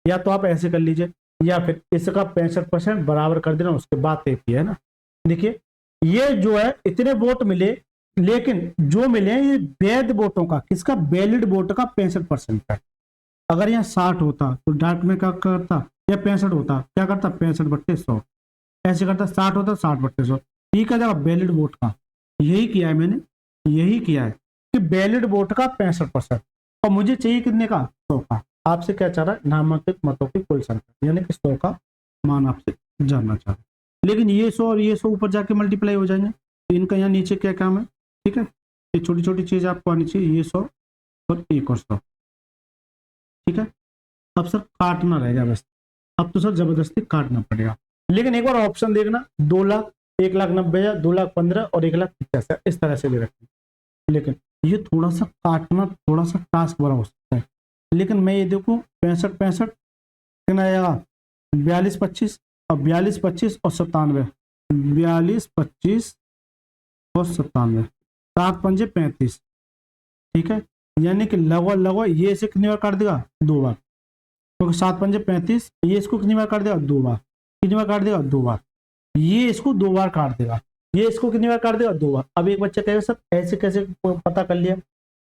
या तो आप ऐसे कर लीजिए या फिर इसका 65% बराबर कर देना, उसके बाद एक ही है ना। देखिए ये जो है इतने वोट मिले, लेकिन जो मिले ये वैध वोटों का, किसका वैलिड वोट का 65% का। अगर यहाँ 60 होता तो डार्क में क्या करता, या 65 होता क्या करता 65/100, ऐसे करता 60 होता 60/100, ठीक है जगह वैलिड वोट का। यही किया है मैंने, यही किया है कि वैलिड वोट का 65%, और मुझे चाहिए कितने का 100 का। आपसे क्या चाह रहा है नामांकित मतों की कुल संख्या, यानी कि 100 का मान आपसे जानना चाह रहा है। लेकिन ये 100 और ये 100 ऊपर जाके मल्टीप्लाई हो जाएंगे, तो इनका यहाँ नीचे क्या काम है, ठीक है, ये छोटी छोटी चीज आपको आनी चाहिए, ये 100 और एक और 100, ठीक है। अब सर काटना रहेगा बस, अब तो सर जबरदस्ती काटना पड़ेगा, लेकिन एक बार ऑप्शन देखना 2 लाख, 1,90,000, 2,15,000 और 1,85,000 इस तरह से ले रखें। लेकिन ये थोड़ा सा काटना थोड़ा सा टास्क बड़ा हो सकता है, लेकिन मैं ये देखूं 65 कितना आएगा 42-25 और 42-25 और 97, 42-25 और 97, 7×5 = 35, ठीक है। यानी कि लगभग ये इसे कितनी बार काट देगा 2 बार, क्योंकि 7×5 = 35, ये इसको कितनी बार काट देगा 2 बार, कितनी बार काट देगा 2 बार, ये इसको 2 बार काट देगा, ये इसको कितनी बार काट देगा 2 बार। अब एक बच्चा कहेगा सर ऐसे कैसे पता कर लिया,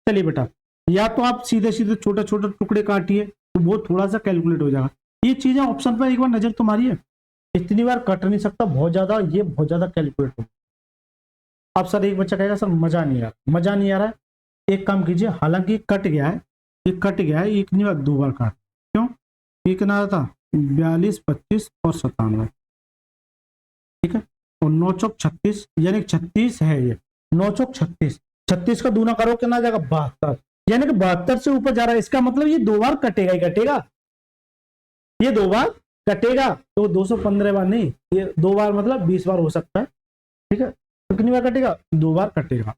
चलिए बेटा या तो आप सीधे सीधे छोटे छोटे टुकड़े काटिए तो वो थोड़ा सा कैलकुलेट हो जाएगा। ये चीजें ऑप्शन पर एक बार नजर तो मारिए, इतनी बार कट नहीं सकता, बहुत ज्यादा, ये बहुत ज्यादा कैलकुलेट हो। अब सर एक बच्चा कहेगा सर मजा नहीं आ रहा, मजा नहीं आ रहा है, एक काम कीजिए, हालांकि कट गया है, ये कट गया है, ये कितनी बार 2 बार काट, क्यों, ये कितना था 42-25 और 97, ठीक है, और 9×36 यानी 36 है, ये 9×36, 36 का दूना करो कितना जाएगा 72, यानी कि 72 से ऊपर जा रहा है, इसका मतलब ये 2 बार कटेगा ही कटेगा, ये 2 बार कटेगा, तो 215 बार नहीं, ये 2 बार मतलब 20 बार हो सकता है, ठीक है। तो कितनी बार कटेगा 2 बार कटेगा,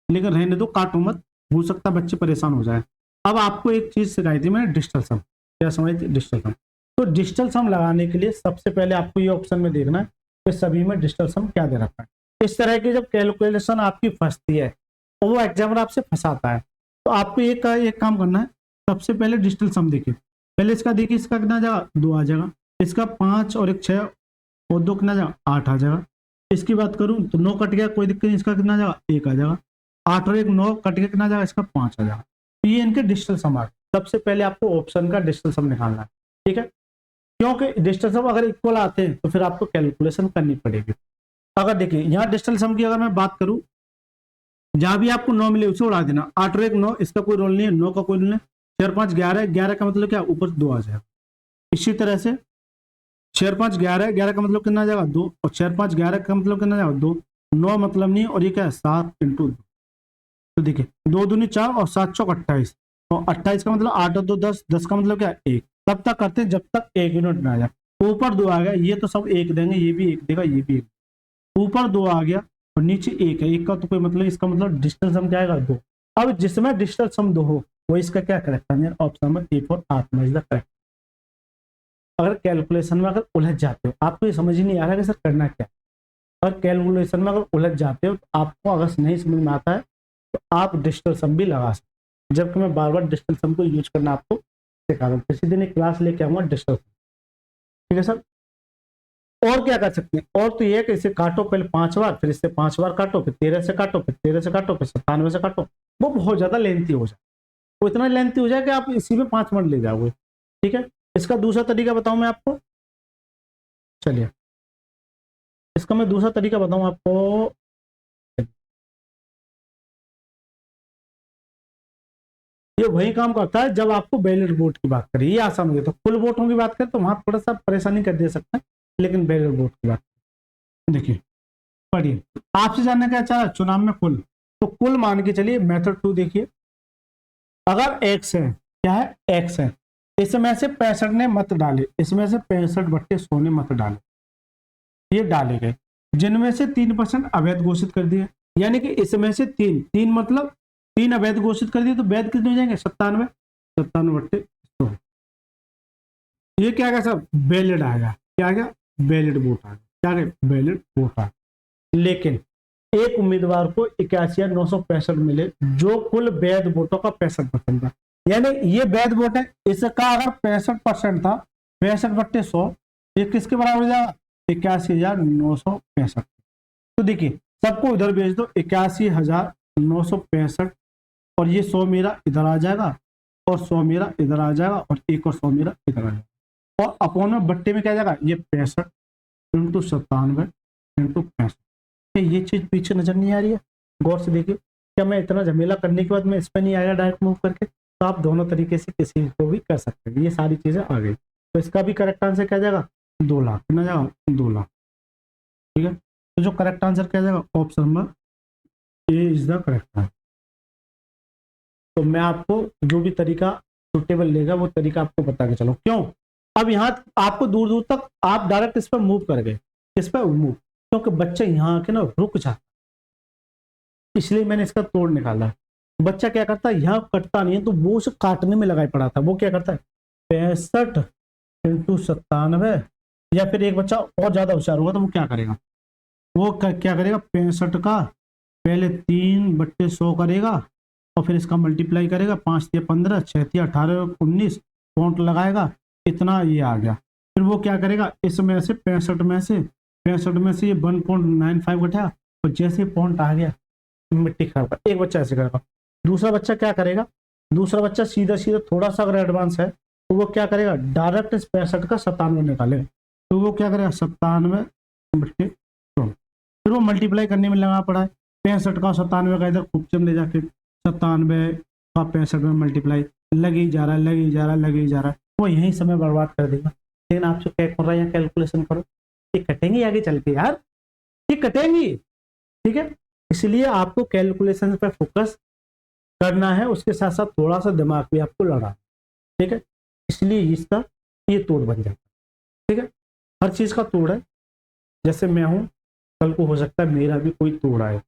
लेकिन रहने दो काटो मत, हो सकता बच्चे परेशान हो जाए। अब आपको एक चीज सिखाई थी मैंने, डिजिटल सम, क्या समझ थी डिजिटल सम। तो डिजिटल सम लगाने के लिए सबसे पहले आपको ये ऑप्शन में देखना है कि सभी में डिजिटल सम क्या दे रखा है। इस तरह की जब कैलकुलेशन आपकी फंसती है और वो एग्जामिनर आपसे फंसाता है, तो आपको एक काम करना है, सबसे पहले डिजिटल सम देखिए, पहले इसका देखिए, इसका कितना आ जाएगा 2 आ जाएगा, इसका 5 और 1 6 और 2 कितना आ जाएगा 8 आ जाएगा। इसकी बात करूं तो 9 कट गया, कोई दिक्कत नहीं, इसका कितना आ जाएगा 1 आ जाएगा, 8 और 1 9 कट गया, कितना आ जाएगा इसका 5 आ जाएगा। तो ये इनके डिजिटल सम आ गए। सबसे पहले आपको ऑप्शन का डिजिटल सम निकालना है, ठीक है, क्योंकि डिजिटल सम अगर इक्वल आते हैं तो फिर आपको कैलकुलेशन करनी पड़ेगी। अगर देखिए यहाँ डिजिटल सम की अगर मैं बात करूं, जहां भी आपको 9 मिले उसे उड़ा देना, 8 और 1 9, इसका कोई रोल नहीं है, 9 का कोई रोल नहीं, 4 5 11, 11 का मतलब क्या ऊपर 2 आ जाएगा। इसी तरह से 4 5 11, 11 का मतलब कितना आ जाएगा 2, और 4 5 11 का मतलब कितना आ जाएगा 2, 9 मतलब नहीं, और ये क्या है 7 × 2, तो देखिए 2 दूनी 4 और 7 चौक 28, और 28 का मतलब 8 और 2 10, 10 का मतलब क्या 1, तब तक करते हैं जब तक 1 यूनिट ना आ जाए। ऊपर 2 आ गया, ये तो सब 1 देंगे, ये भी 1 देगा, ये भी 1, ऊपर 2 आ गया और नीचे 1 है, 1 का तो कोई मतलब, इसका मतलब डिजिटल सम क्या आएगा 2। अब जिसमें डिजिटल सम 2 हो वो इसका क्या करेक्ट है, ऑप्शन नंबर ए फॉर आत्मा इज द करेक्ट। अगर कैलकुलेशन में अगर उलझ जाते हो, आपको ये समझ ही नहीं आ रहा कि सर करना क्या, और कैलकुलेशन में अगर उलझ जाते हो, तो आपको अगर नहीं समझ में आता है तो आप डिजिटल सम भी लगा सकते, जबकि मैं बार बार डिजिटल सम को यूज करना आपको सिखा रहा हूँ। किसी दिन एक क्लास लेके आऊंगा डिजिटल सम, ठीक है सर। और क्या कर सकते हैं, और तो ये है कि इसे काटो पहले 5 बार, फिर इससे 5 बार काटो, फिर 13 से काटो, फिर 13 से काटो, फिर 97 से काटो, वो बहुत ज्यादा लेंथी हो जाए, वो इतना लेंथी हो जाए कि आप इसी में 5 मिनट ले जाओगे, ठीक है। इसका दूसरा तरीका बताऊं मैं आपको, चलिए इसका मैं दूसरा तरीका बताऊं आपको, ये वही काम करता है जब आपको बैलेट वोट की बात करें, ये आसान हो गया। तो फुल वोटों की बात करें तो वहां थोड़ा सा परेशानी कर दे सकते हैं, लेकिन बैलेट वोट की बात देखिए, पढ़िए। आपसे जानना क्या चाह चुनाव में कुल, तो कुल मान के चलिए मेथड 2 देखिए, अगर एक्स है, क्या है एक्स है, इसमें से 65 ने मत डाले, इसमें से 65/100 ने मत डाले, ये डाले गए, जिनमें से 3% अवैध घोषित कर दिए, यानी कि इसमें से तीन मतलब 3 अवैध घोषित कर दिए, तो वैध कितने हो जाएंगे 97, 97/100। ये क्या आएगा सब वैलिड आएगा, क्या आएगा वैलिड वोट आएगा, क्या आएगा वैलिड वोट आएगा। लेकिन एक उम्मीदवार को 81,965 मिले, जो कुल वैध वोटों का 65% था, यानी ये वैध वोट है, इसका अगर 65% था, 65/100, ये किसके बराबर हो जाएगा 81,965। तो देखिए सबको इधर भेज दो, 81,965, और ये 100 मेरा इधर आ जाएगा, और 100 मेरा इधर आ जाएगा, और एक और 100 मेरा इधर आ जाएगा, और अपॉन में बट्टे में क्या जाएगा, ये 65 × 97 × 65। ये चीज पीछे नजर नहीं आ रही है, गौर से देखिए। क्या मैं इतना झमेला करने के बाद मैं इस पर नहीं आया डायरेक्ट मूव करके, तो आप दोनों तरीके से किसी को भी कर सकते हैं, ये सारी चीजें आ गई। तो इसका भी करेक्ट आंसर क्या जाएगा 2 लाख, कितना जाएगा 2 लाख, ठीक है। तो जो करेक्ट आंसर क्या जाएगा option number A is the correct answer. तो मैं आपको जो भी तरीका सुटेबल लेगा वो तरीका आपको बता के चलो, क्यों अब यहाँ आपको दूर दूर तक आप डायरेक्ट इस पर मूव कर गए, इस पर मूव, क्योंकि बच्चा यहाँ आके ना रुक जाता, इसलिए मैंने इसका तोड़ निकाला। बच्चा क्या करता है, यहाँ कटता नहीं है, तो वो उसे काटने में लगाई पड़ा था, वो क्या करता है 65 × 97, या फिर एक बच्चा और ज्यादा होशियार होगा तो वो क्या करेगा, वो क्या करेगा 65 का पहले 3/100 करेगा, और फिर इसका मल्टीप्लाई करेगा, 5 × 15, 6 × 18, 19 पॉइंट लगाएगा, इतना ये आ गया। फिर वो क्या करेगा, इसमें से 65 में से ये 1.95 घटाया, और जैसे पॉइंट आ गया मिट्टी खराब। एक बच्चा ऐसे करेगा, दूसरा बच्चा क्या करेगा, दूसरा बच्चा सीधा सीधा थोड़ा सा अगर एडवांस है तो वो क्या करेगा डायरेक्ट इस 65 का 97 निकालेगा, तो वो क्या करेगा 97/100, फिर वो मल्टीप्लाई करने में लगा पड़ा है, 65 का 97 का इधर खूब चम ले जाके 97 का 65 में मल्टीप्लाई लगे जा रहा है, वो यही समय बर्बाद कर देगा। लेकिन आपसे क्या कर रहा है, यहाँ कैलकुलेशन करो, ये कटेंगी आगे चल के यार, ये कटेंगी, ठीक है। इसलिए आपको कैलकुलेशन पे फोकस करना है, उसके साथ साथ थोड़ा सा दिमाग भी आपको लड़ा, ठीक है। इसलिए इसका ये तोड़ बन जाता है, ठीक है। हर चीज का तोड़ है, जैसे मैं हूं, कल को हो सकता है मेरा भी कोई तोड़ आए,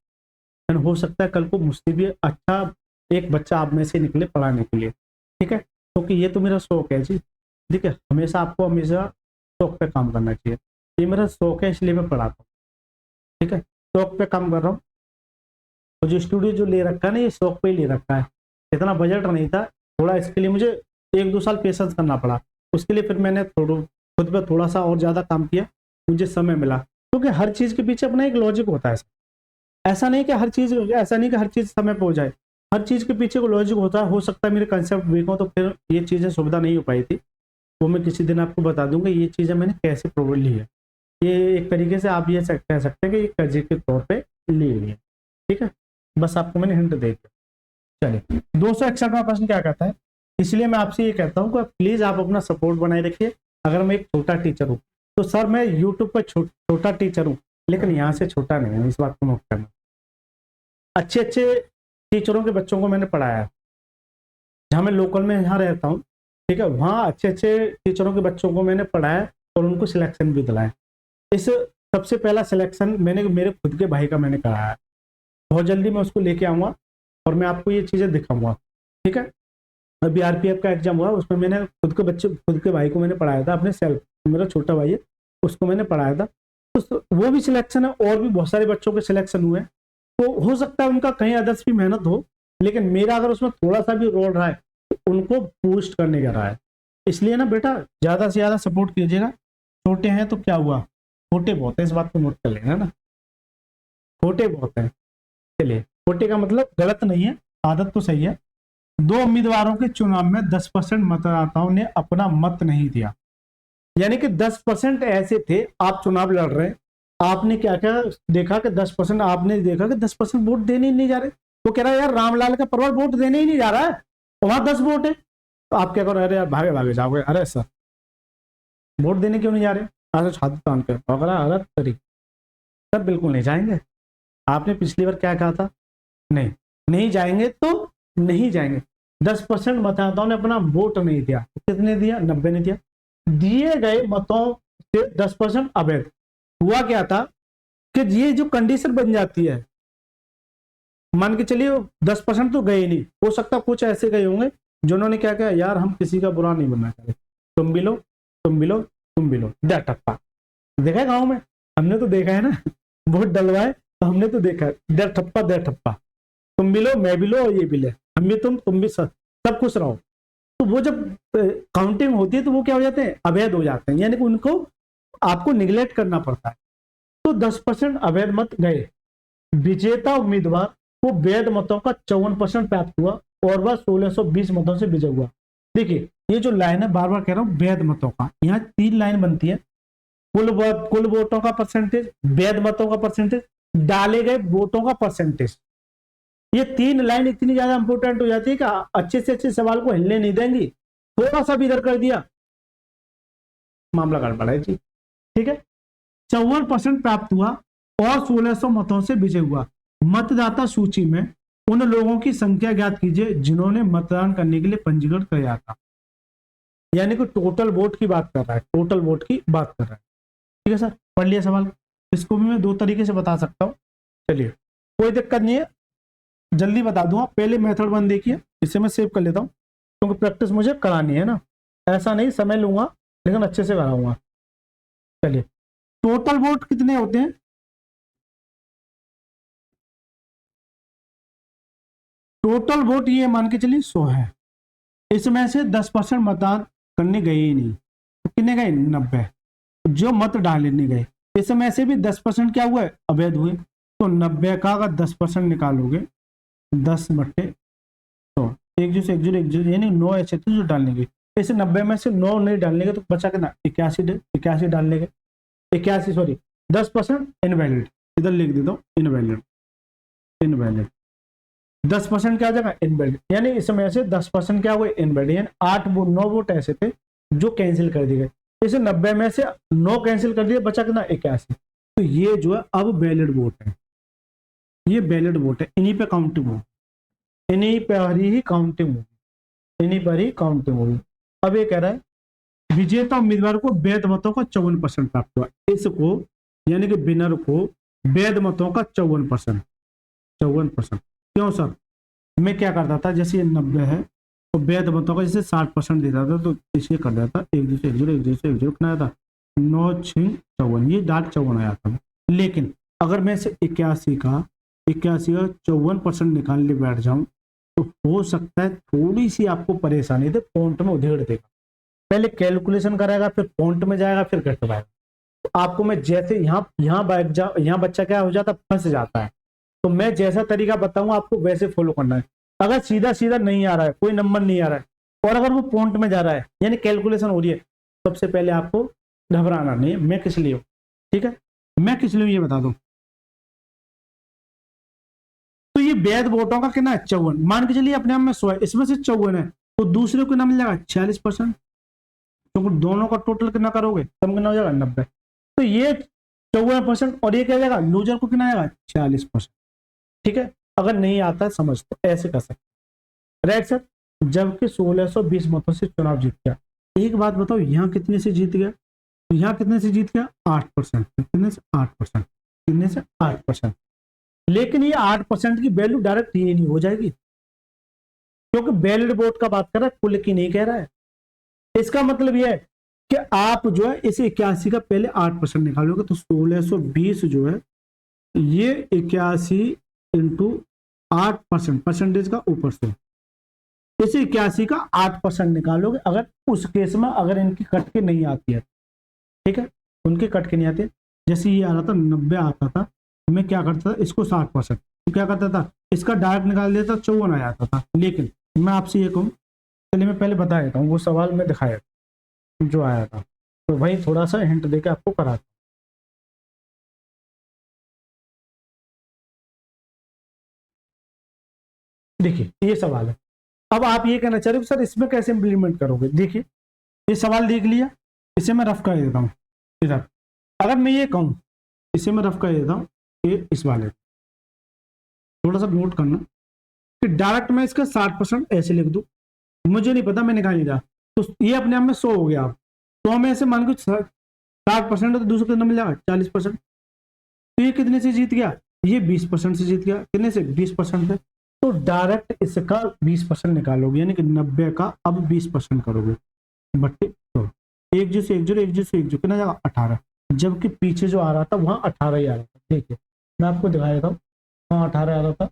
हो सकता है कल को मुझसे भी अच्छा एक बच्चा आप में से निकले पढ़ाने के लिए, ठीक है। क्योंकि ये तो मेरा शौक है जी, ठीक है। हमेशा आपको हमेशा शौक पे काम करना चाहिए, ये मेरा शौक है इसलिए मैं पढ़ाता हूँ, ठीक है। शौक पे काम कर रहा हूँ, और जो स्टूडियो जो ले रखा है ना, ये शौक पे ही ले रखा है, इतना बजट नहीं था, थोड़ा इसके लिए मुझे 1-2 साल पेशेंस करना पड़ा, उसके लिए फिर मैंने खुद पे थोड़ा सा और ज़्यादा काम किया, मुझे समय मिला, क्योंकि हर चीज़ के पीछे अपना एक लॉजिक होता है, ऐसा नहीं कि हर चीज़ समय पे हो जाए, हर चीज़ के पीछे को लॉजिक होता है। हो सकता है मेरे कंसेप्ट वीक हो तो फिर ये चीज़ें सुविधा नहीं हो पाई थी, वो मैं किसी दिन आपको बता दूंगा ये चीज़ें मैंने कैसे प्रोवाइड ली है। ये एक तरीके से आप ये कह सकते हैं कि ये कर्जे के तौर पे ली हुई है, ठीक है। बस आपको मैंने हिंट दे दिया। चलिए 261वां प्रश्न क्या कहता है, इसलिए मैं आपसे ये कहता हूँ कि प्लीज आप अपना सपोर्ट बनाए रखिए। अगर मैं एक छोटा टीचर हूँ तो सर मैं यूट्यूब पर छोटा टीचर हूँ, लेकिन यहाँ से छोटा नहीं है, इस बात को नोट करना। अच्छे अच्छे टीचरों के बच्चों को मैंने पढ़ाया है, जहाँ मैं लोकल में यहाँ रहता हूँ, ठीक है, वहाँ अच्छे अच्छे टीचरों के बच्चों को मैंने पढ़ाया और उनको सिलेक्शन भी दिलाया। इस सबसे पहला सिलेक्शन मैंने मेरे खुद के भाई का मैंने कराया है, बहुत जल्दी मैं उसको लेके आऊँगा और मैं आपको ये चीज़ें दिखाऊंगा, ठीक है। अभी आरपीएफ का एग्जाम हुआ, उसमें मैंने खुद के भाई को मैंने पढ़ाया था, अपने सेल्फ, मेरा छोटा भाई है उसको मैंने पढ़ाया था, तो वो भी सिलेक्शन है और भी बहुत सारे बच्चों के सिलेक्शन हुए। तो हो सकता है उनका कहीं अदर्स भी मेहनत हो, लेकिन मेरा अगर उसमें थोड़ा सा भी रोल रहा है तो उनको बूस्ट करने का रहा है। इसलिए ना बेटा ज़्यादा से ज़्यादा सपोर्ट कीजिएगा। छोटे हैं तो क्या हुआ, छोटे बहुत है, इस बात को नोट कर लेना ना, छोटे बहुत हैं। चलिए छोटे का मतलब गलत नहीं है, आदत तो सही है। 2 उम्मीदवारों के चुनाव में 10% मतदाताओं ने अपना मत नहीं दिया, यानी कि 10% ऐसे थे, आप चुनाव लड़ रहे हैं, आपने क्या क्या देखा कि 10% आपने देखा कि 10% वोट देने ही नहीं जा रहे। वो कह रहा है यार रामलाल का परिवार वोट देने ही नहीं जा रहा है, वहां 10 वोट है, तो आप क्या करो, अरे यार भागे भागे जाओगे, अरे सर वोट देने क्यों नहीं जा रहे, ऐसे छाती तान के अगला अलग तरीके, सर बिल्कुल नहीं जाएंगे। आपने पिछली बार क्या कहा था, नहीं नहीं जाएंगे तो नहीं जाएंगे। 10% मतदाताओं ने अपना वोट नहीं दिया, कितने दिया, 90 ने दिया। दिए गए मतों से 10% अवैध। हुआ क्या था कि ये जो कंडीशन बन जाती है, मान के चलिए 10% तो गए ही नहीं, हो सकता कुछ ऐसे गए होंगे जिन्होंने क्या किया, यार हम किसी का बुरा नहीं बनना चाहते, तुम भी लो तुम भी लो तुम भी लो, दे टप्पा। देखा है गाँव में, हमने तो देखा है ना, वोट डलवाए तो हमने तो देखा है, दे ठप्पा दे ठप्पा, तुम भी लो मैं भी लो और ये भी ले, हम भी तुम भी सब खुश रहो। तो वो जब काउंटिंग होती है तो वो क्या हो जाते हैं, अवैध हो जाते हैं, यानी कि उनको आपको निगलेक्ट करना पड़ता है। तो 10% अवैध मत गए। विजेता उम्मीदवार को वैध मतों का 54% प्राप्त हुआ और वह 1620 मतों से विजय हुआ। देखिए ये जो लाइन है, बार बार कह रहा हूं वैध मतों का, यहाँ 3 लाइन बनती है, कुल वोटों का परसेंटेज, वैध मतों का परसेंटेज, डाले गए वोटों का परसेंटेज। ये 3 लाइन इतनी ज्यादा इंपॉर्टेंट हो जाती है कि अच्छे से अच्छे सवाल को हिलने नहीं देंगी, थोड़ा सा भी इधर कर दिया मामला गड़बड़ है जी। ठीक है, 54% प्राप्त हुआ और 1600 मतों से विजय हुआ। मतदाता सूची में उन लोगों की संख्या ज्ञात कीजिए जिन्होंने मतदान करने के लिए पंजीकरण किया था। यानी कि टोटल वोट की बात कर रहा है, टोटल वोट की बात कर रहा है। ठीक है सर, पढ़ लिया सवाल, इसको भी मैं 2 तरीके से बता सकता हूँ। चलिए कोई दिक्कत नहीं है, जल्दी बता दूंगा। पहले मेथड 1 देखिए, इसे मैं सेव कर लेता हूँ क्योंकि प्रैक्टिस मुझे करानी है ना, ऐसा नहीं समय लूंगा लेकिन अच्छे से कराऊंगा। चलिए टोटल वोट कितने होते हैं, टोटल वोट ये मान के चलिए 100 है, इसमें से 10% मतदान करने गए ही नहीं, तो कितने गए, 90 जो मत डालने गए। इसमें से भी 10% क्या हुआ, अवैध हुए। तो 90 का अगर 10% निकालोगे, 10/100, एक जो से एक जो यानी 9 ऐसे थे जो डालने गए। इसे 90 में से 9 नहीं डालने के तो बचा कितना, 81 डालने के, 81 सॉरी 10% इनवैलिड, इधर लिख देता हूँ इनवैलिड, इनवैलिड 10% क्या हो जाएगा, इनवैलिड। यानी इसमें से 10% क्या हुए, इनवैलिड, यानी 9 वोट ऐसे थे जो कैंसिल कर दिए गए। इसे 90 में से 9 कैंसिल कर दिए, बचा कितना, 81। तो ये जो है अब वैलिड वोट है, ये वैलिड वोट है, इन्हीं पे काउंटिंग होगी, इन्हीं पर ही काउंटिंग होगी, इन्हीं पर ही काउंटिंग होगी। अब ये कह रहा है विजेता उम्मीदवार को वैध मतों का 54% प्राप्त हुआ। इसको यानी कि विनर को वैध मतों का 54%, 54%। क्यों सर, मैं क्या करता था, जैसे ये 90 है तो वैध मतों का जैसे 60% देता था, तो इसलिए कर देता था 1 2 से 1 0 1 2 से 1 0 कितना था, 9 6 54, ये डाट 54 आया था। लेकिन अगर मैं इसे 81 का 54% निकालने बैठ जाऊं तो हो सकता है थोड़ी सी आपको परेशानी दे, फॉन्ट में उधेड़ देगा, पहले कैलकुलेशन कराएगा फिर फॉन्ट में जाएगा फिर घटवाएगा। तो आपको मैं जैसे यहाँ बच्चा क्या हो जाता, फंस जाता है। तो मैं जैसा तरीका बताऊंगा आपको वैसे फॉलो करना है। अगर सीधा सीधा नहीं आ रहा है, कोई नंबर नहीं आ रहा है, और अगर वो पॉइंट में जा रहा है यानी कैलकुलेशन हो रही है, सबसे पहले आपको घबराना नहीं है। मैं किस लिए हूं, ठीक है, मैं किस लिए ये बता दूं। तो ये वैध वोटों का कितना है, 54, मान के चलिए अपने आप में 100 है, इसमें से 54 है, तो दूसरे को ना मिल जाएगा 46%। तो दोनों का टोटल कितना करोगे, तब कितना हो जाएगा, 90। तो ये 54% और ये क्या जाएगा, लूजर को कितना आएगा, 46%। ठीक है, अगर नहीं आता समझ तो ऐसे कर सकते, राइट सर। जबकि 1620 मतों से चुनाव जीत गया। एक बात बताओ, यहाँ कितने से जीत गया, तो यहाँ कितने से जीत गया, 8%, कितने से 8%, कितने से 8%। लेकिन ये 8% की वैल्यू डायरेक्ट ये नहीं हो जाएगी, क्योंकि वैलिड वोट का बात कर रहा है, कुल की नहीं कह रहा है। इसका मतलब यह है कि आप जो है इस 81 का पहले 8% निकालोगे तो 1620 जो है ये 81 इंटू 8% परसेंटेज का ऊपर से, इस 81 का 8% निकालोगे। अगर उस केस में अगर इनकी कट के नहीं आती है, ठीक है, उनके कट के नहीं आते, जैसे ये आ रहा था 90 आता था, मैं क्या करता था, इसको 60%, तो क्या करता था, इसका डायरेक्ट निकाल देता, 54 आ जाता था। लेकिन मैं आपसे ये कहूँ, चलिए मैं पहले बता देता हूँ, वो सवाल में दिखाया जो आया था, तो वही थोड़ा सा हिंट देके आपको कराता। देखिए ये सवाल है, अब आप ये कहना चाह रहे हो सर इसमें कैसे इंप्लीमेंट करोगे। देखिए ये सवाल देख लिया, इसे मैं रफ कर देता हूँ इधर। अगर मैं ये कहूँ, इसे मैं रफ कर देता हूँ, ये इस वाले थोड़ा सा नोट करना कि डायरेक्ट मैं इसका 60% ऐसे लिख दूँ, मुझे नहीं पता, मैं निकाल नहीं रहा, तो ये अपने आप में 100 हो गया। तो मैं ऐसे मान के 60% तो दूसरे कितना मिल जाएगा 40%। तो ये कितने से जीत गया, ये 20% से जीत गया। कितने से, 20% से। तो डायरेक्ट इसका 20% निकालोगे, यानी कि 90 का अब 20% करोगे, बट्टे 100। एक जो से एक जो, एक जो से एक जो, कितना जाएगा 18। जबकि पीछे जो आ रहा था वहां 18 ही आ रहा था। देखिए मैं आपको दिखा देता हूँ, वहां 18 आ रहा था,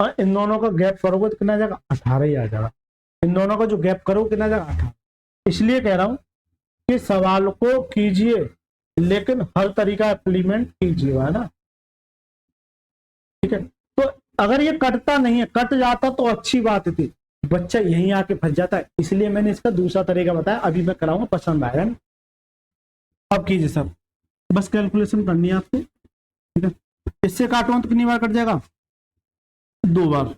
और इन दोनों का गैप करोगे तो कितना जाएगा 18 ही आ जाएगा। इन दोनों का जो गैप करोगे कितना जाएगा 18। इसलिए कह रहा हूं कि सवाल को कीजिए लेकिन हर तरीका इम्प्लीमेंट कीजिए, है ना। ठीक है, तो अगर ये कटता नहीं है, कट जाता तो अच्छी बात थी, बच्चा यहीं आके फंस जाता है। इसलिए मैंने इसका दूसरा तरीका बताया, अभी मैं कराऊंगा, पसंद आएगा ना। अब कीजिए सब, बस कैलकुलेशन करनी है आपको। ठीक है, इससे काटो तो कितनी बार कट जाएगा, 2 बार।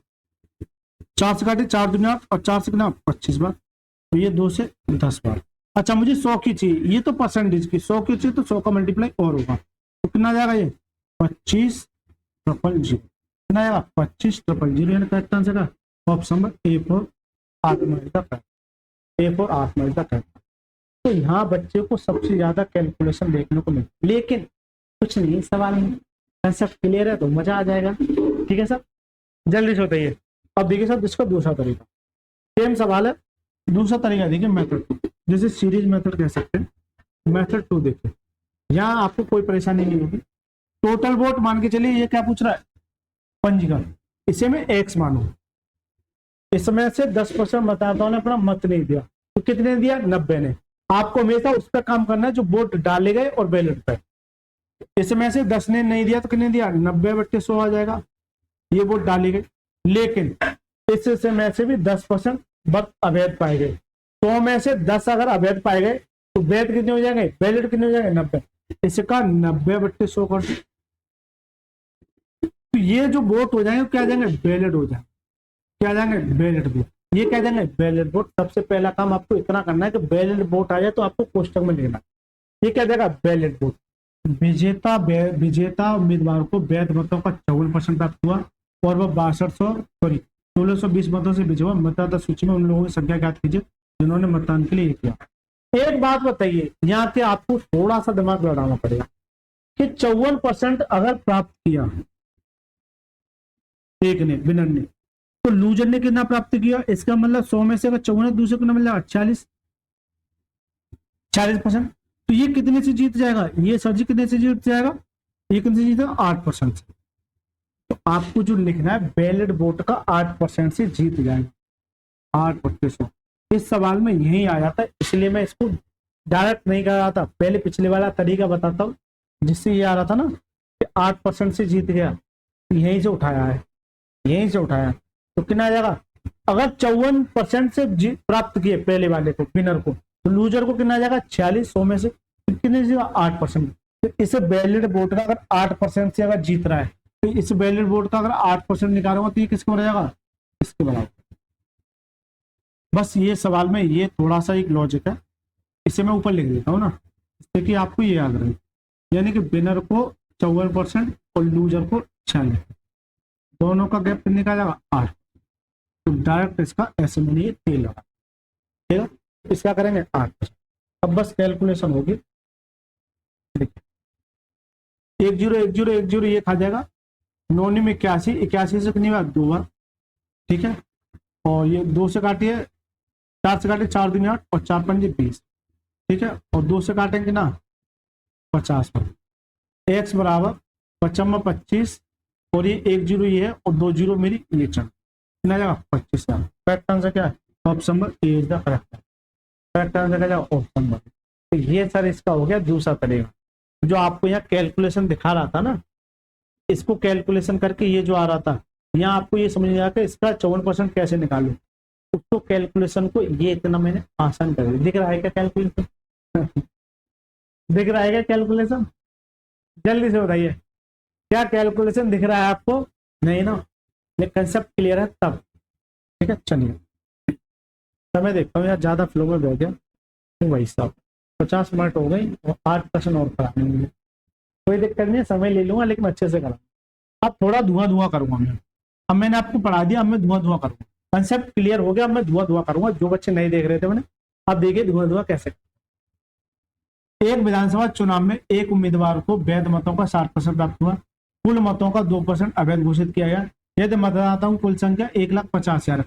4 से काटे 4 दुनिया, और 4 से कितना 25 बार, तो ये 2 से 10 बार। अच्छा मुझे 100 की चाहिए, ये तो परसेंटेज की 100 की चाहिए, तो 100 का मल्टीप्लाई और होगा, तो कितना जाएगा ये 25,000। कितना आएगा 25,000, यानी करेक्ट आंसर का ऑप्शन नंबर ए फॉर आत्महत्या कर, ए फॉर आत्महत्या कर। तो यहाँ बच्चे को सबसे ज्यादा कैलकुलेशन देखने को मिले, लेकिन कुछ नहीं, सवाल नहीं, कंसेप्ट क्लियर है तो मजा आ जाएगा। ठीक है सर, जल्दी से बताइए। अब देखिए सर इसका दूसरा तरीका, सेम सवाल है, दूसरा तरीका देखिए मेथड 2, जैसे सीरीज मेथड कह सकते हैं। मेथड 2 देखिए, यहाँ आपको कोई परेशानी नहीं होगी। टोटल वोट मान के चलिए, ये क्या पूछ रहा है, पंजीकरण, इसे मैं एक्स मानू। इसमें से 10% मतदाताओं ने अपना मत नहीं दिया, तो कितने दिया 90 ने। आपको हमेशा उस पर काम करना है जो वोट डाले गए और बैलेट पे। इसमें से 10 ने नहीं दिया, तो कितने दिया 90/100 आ जाएगा, ये वोट डाली गई। लेकिन इससे में से भी 10% वक्त अवैध पाए गए। 100 में से 10 अगर अवैध पाए गए तो वैध कितने हो जाएंगे, बैलेट कितने हो जाएंगे 90। इसका 90/100 कर दो, तो ये जो वोट हो जाएंगे क्या जाएंगे, बैलेट हो जाएंगे। क्या जाएंगे, बैलेट वोट। ये क्या जाएंगे, बैलेट वोट। सबसे पहला काम आपको इतना करना है कि बैलेट वोट आ जाए तो आपको कोष्टक में लेना। ये क्या जाएगा, बैलेट वोट। विजेता उम्मीदवार को वैध मतों का 54% प्राप्त हुआ, और वह 1620 मतों से विजय हुआ। मतदाता सूची में उन लोगों की संख्या ज्ञात कीजिए जिन्होंने मतदान के लिए किया। एक बात बताइए, यहाँ पे आपको थोड़ा सा दिमाग लड़ाना पड़ेगा कि 54% अगर प्राप्त किया एक ने, विनर ने, तो लूजर ने कितना प्राप्त किया। इसका मतलब 100 में से अगर 54 दूसरे को मिल जाएगा 40%। तो ये कितने से जीत जाएगा, ये सर जी कितने से जीत जाएगा, ये कितने से जीतेगा 8% से। तो आपको जो लिखना है, बैलेट वोट का 8% से जीत जाएगा, 8%। इस सवाल में यही आ जाता है, इसलिए मैं इसको डायरेक्ट नहीं कर रहा था, पहले पिछले वाला तरीका बताता हूँ जिससे ये आ रहा था ना कि 8% से जीत गया, यहीं से उठाया है, यहीं से उठाया। तो कितना आ जाएगा, अगर 54% से प्राप्त किए पहले वाले को, विनर को, तो लूजर को कितना आ जाएगा 46, 100 में से कितने, 8%। तो इस बैलेट वोट का अगर 8% से अगर जीत रहा है, तो इस बैलेट वोट का अगर 8% निकालूंगा तो ये किसके बराबर जाएगा, इसके बराबर। बस ये सवाल में ये थोड़ा सा एक लॉजिक है, इसे मैं ऊपर लिख देता हूँ ना, इससे कि आपको ये याद रहे। यानी कि विनर को 54% और लूजर को 46, दोनों का गैप कितने का जाएगा 8। तो डायरेक्ट इसका ऐसे में नहीं तेल लगा, ठीक है, इसका करेंगे 8%। अब बस कैलकुलेशन होगी, देखिए 101010 ये खा जाएगा, 9 में 81, 81 से कितनी बार 2 बार, ठीक है। और ये 2 से काटिए, 4 से काटिए 4 दूनी 8, और 4 पंजे 20, ठीक है। और 2 से काटेंगे ना 50 पर। एक्स बराबर 55 25, और ये 1 0 ये है, और 2 0 मेरी ये चल, कितना जाएगा 25। करेक्ट आंसर क्या है, option number A is the correct. Correct answer क्या जाएगा, ऑप्शन नंबर। तो ये सर इसका हो गया दूसरा तरीका। जो आपको यहाँ कैलकुलेशन दिखा रहा था ना, इसको कैलकुलेशन करके ये जो आ रहा था, यहाँ आपको ये समझ आया कि इसका 54% कैसे निकालू। उसको कैलकुलेशन को ये इतना मैंने आसान कर दिया। दिख रहा है क्या कैलकुलेशन दिख रहा है क्या कैलकुलेशन, जल्दी से बताइए क्या कैलकुलेशन दिख रहा है आपको? नहीं ना, ये कंसेप्ट क्लियर है तब। ठीक है, चलिए समय देखता हूँ यार, ज्यादा फ्लो में बैठ गया तो भाई साहब 50 मिनट हो गई और 8% और कराने मुझे। कोई दिक्कत नहीं है, समय ले लूंगा लेकिन अच्छे से करा। अब थोड़ा धुआं धुआं करूंगा मैं। अब मैंने आपको पढ़ा दिया, अब मैं धुआं धुआं करूंगा। कंसेप्ट क्लियर हो गया, अब मैं धुआं धुआं करूंगा। जो बच्चे नहीं देख रहे थे मैंने, अब देखिए धुआं धुआं कैसे। एक विधानसभा चुनाव में एक उम्मीदवार को वैध मतों का 60% प्राप्त हुआ, कुल मतों का 2% अवैध घोषित किया गया। यदि मतदाताओं की कुल संख्या 1,50,000,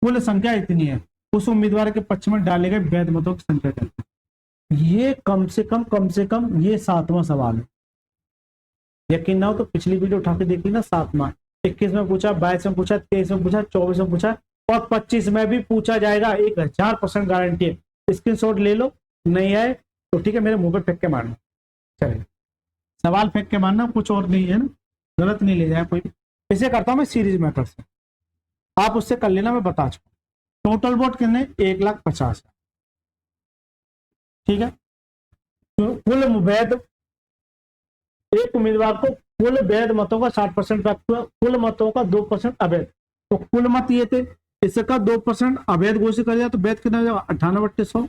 कुल संख्या इतनी है, उस उम्मीदवार के पक्ष में डाले गए वैध मतों की संख्या क्या है? ये कम से कम ये 7वां सवाल है। यकीन ना हो तो पिछली वीडियो उठा के देखी ना, 7वां 21 में पूछा, 22 में पूछा, 23 में पूछा, 24 में पूछा और 25 में भी पूछा जाएगा। 1000% गारंटी है। स्क्रीनशॉट ले लो, नहीं आए तो ठीक है, मेरे मुंह पे फेंक के मारना। चलिए, सवाल फेंक के मारना, कुछ और नहीं है ना, गलत नहीं ले जाए कोई। इसे करता हूं मैं सीरीज मेथड से, आप उससे कर लेना, मैं बता चुका। टोटल वोट कितने? 1,50,000। ठीक है, तो कुल वैध, एक उम्मीदवार को कुल वैध मतों का 60% प्राप्त हुआ, कुल मतों का 2% अवैध। तो कुल मत ये थे, इसका 2% अवैध घोषित कर दिया तो वैध कितना हो जाएगा? 98,100।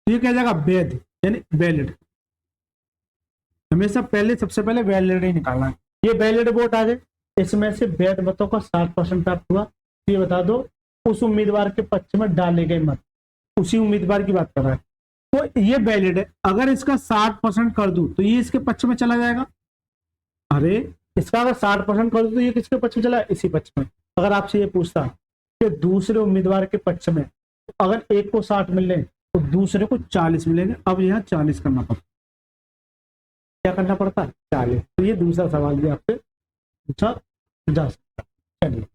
ये क्या जाएगा? वैध यानी वैलिड। हमेशा पहले, सबसे पहले वैलिड ही निकालना है। ये वैलिड वोट आ गए, इसमें से वैध मतों का 60% प्राप्त हुआ। ये बता दो उस उम्मीदवार के पक्ष में डाले गए मत, उसी उम्मीदवार की बात कर रहा है, तो ये वैलिड है। अगर इसका 60% कर दूं तो ये इसके पक्ष में चला जाएगा। अरे इसका अगर 60% कर दूं तो ये किसके पक्ष में चला? इसी पक्ष में। अगर आपसे ये पूछता कि दूसरे उम्मीदवार के पक्ष में, अगर एक को 60 मिल रहे तो दूसरे को 40 मिलेंगे। अब यहाँ 40 करना पड़ता, क्या करना पड़ता है? 40। तो ये दूसरा सवाल भी आपसे पूछा जा सकता। चलिए,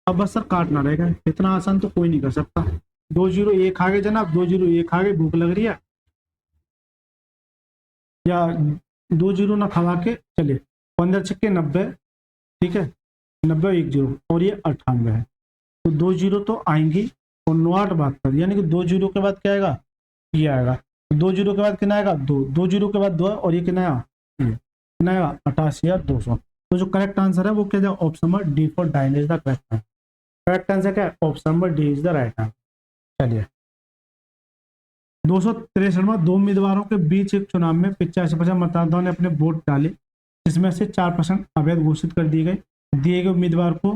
अब बस सर काटना रहेगा, इतना आसान तो कोई नहीं कर सकता। 2 0 1 आ गए जनाब, 2 0 1 आ गए। भूख लग रही है या 2 0 ना खवा के? चलिए, 15 छक्के 90, ठीक है, 90 1 0 और ये 98 है। तो 2 0 तो आएंगी और 9 8 72, यानी कि 2 0 के बाद क्या आएगा? ये आएगा। 2 0 के बाद कितना आएगा? 2, 2 0 के बाद 2 और ये कितना आएगा? कितना आएगा? 88,200। तो जो करेक्ट आंसर है वो क्या जाएगा? ऑप्शन नंबर डी फॉर डाइन is the correct answer. Correct answer क्या है? Option number D is the right answer. चलिए, 263 दो उम्मीदवारों के बीच एक चुनाव में 85% मतदाताओं ने अपने वोट डाले, जिसमें से 4% अवैध घोषित कर दिए गए। दिए गए उम्मीदवार को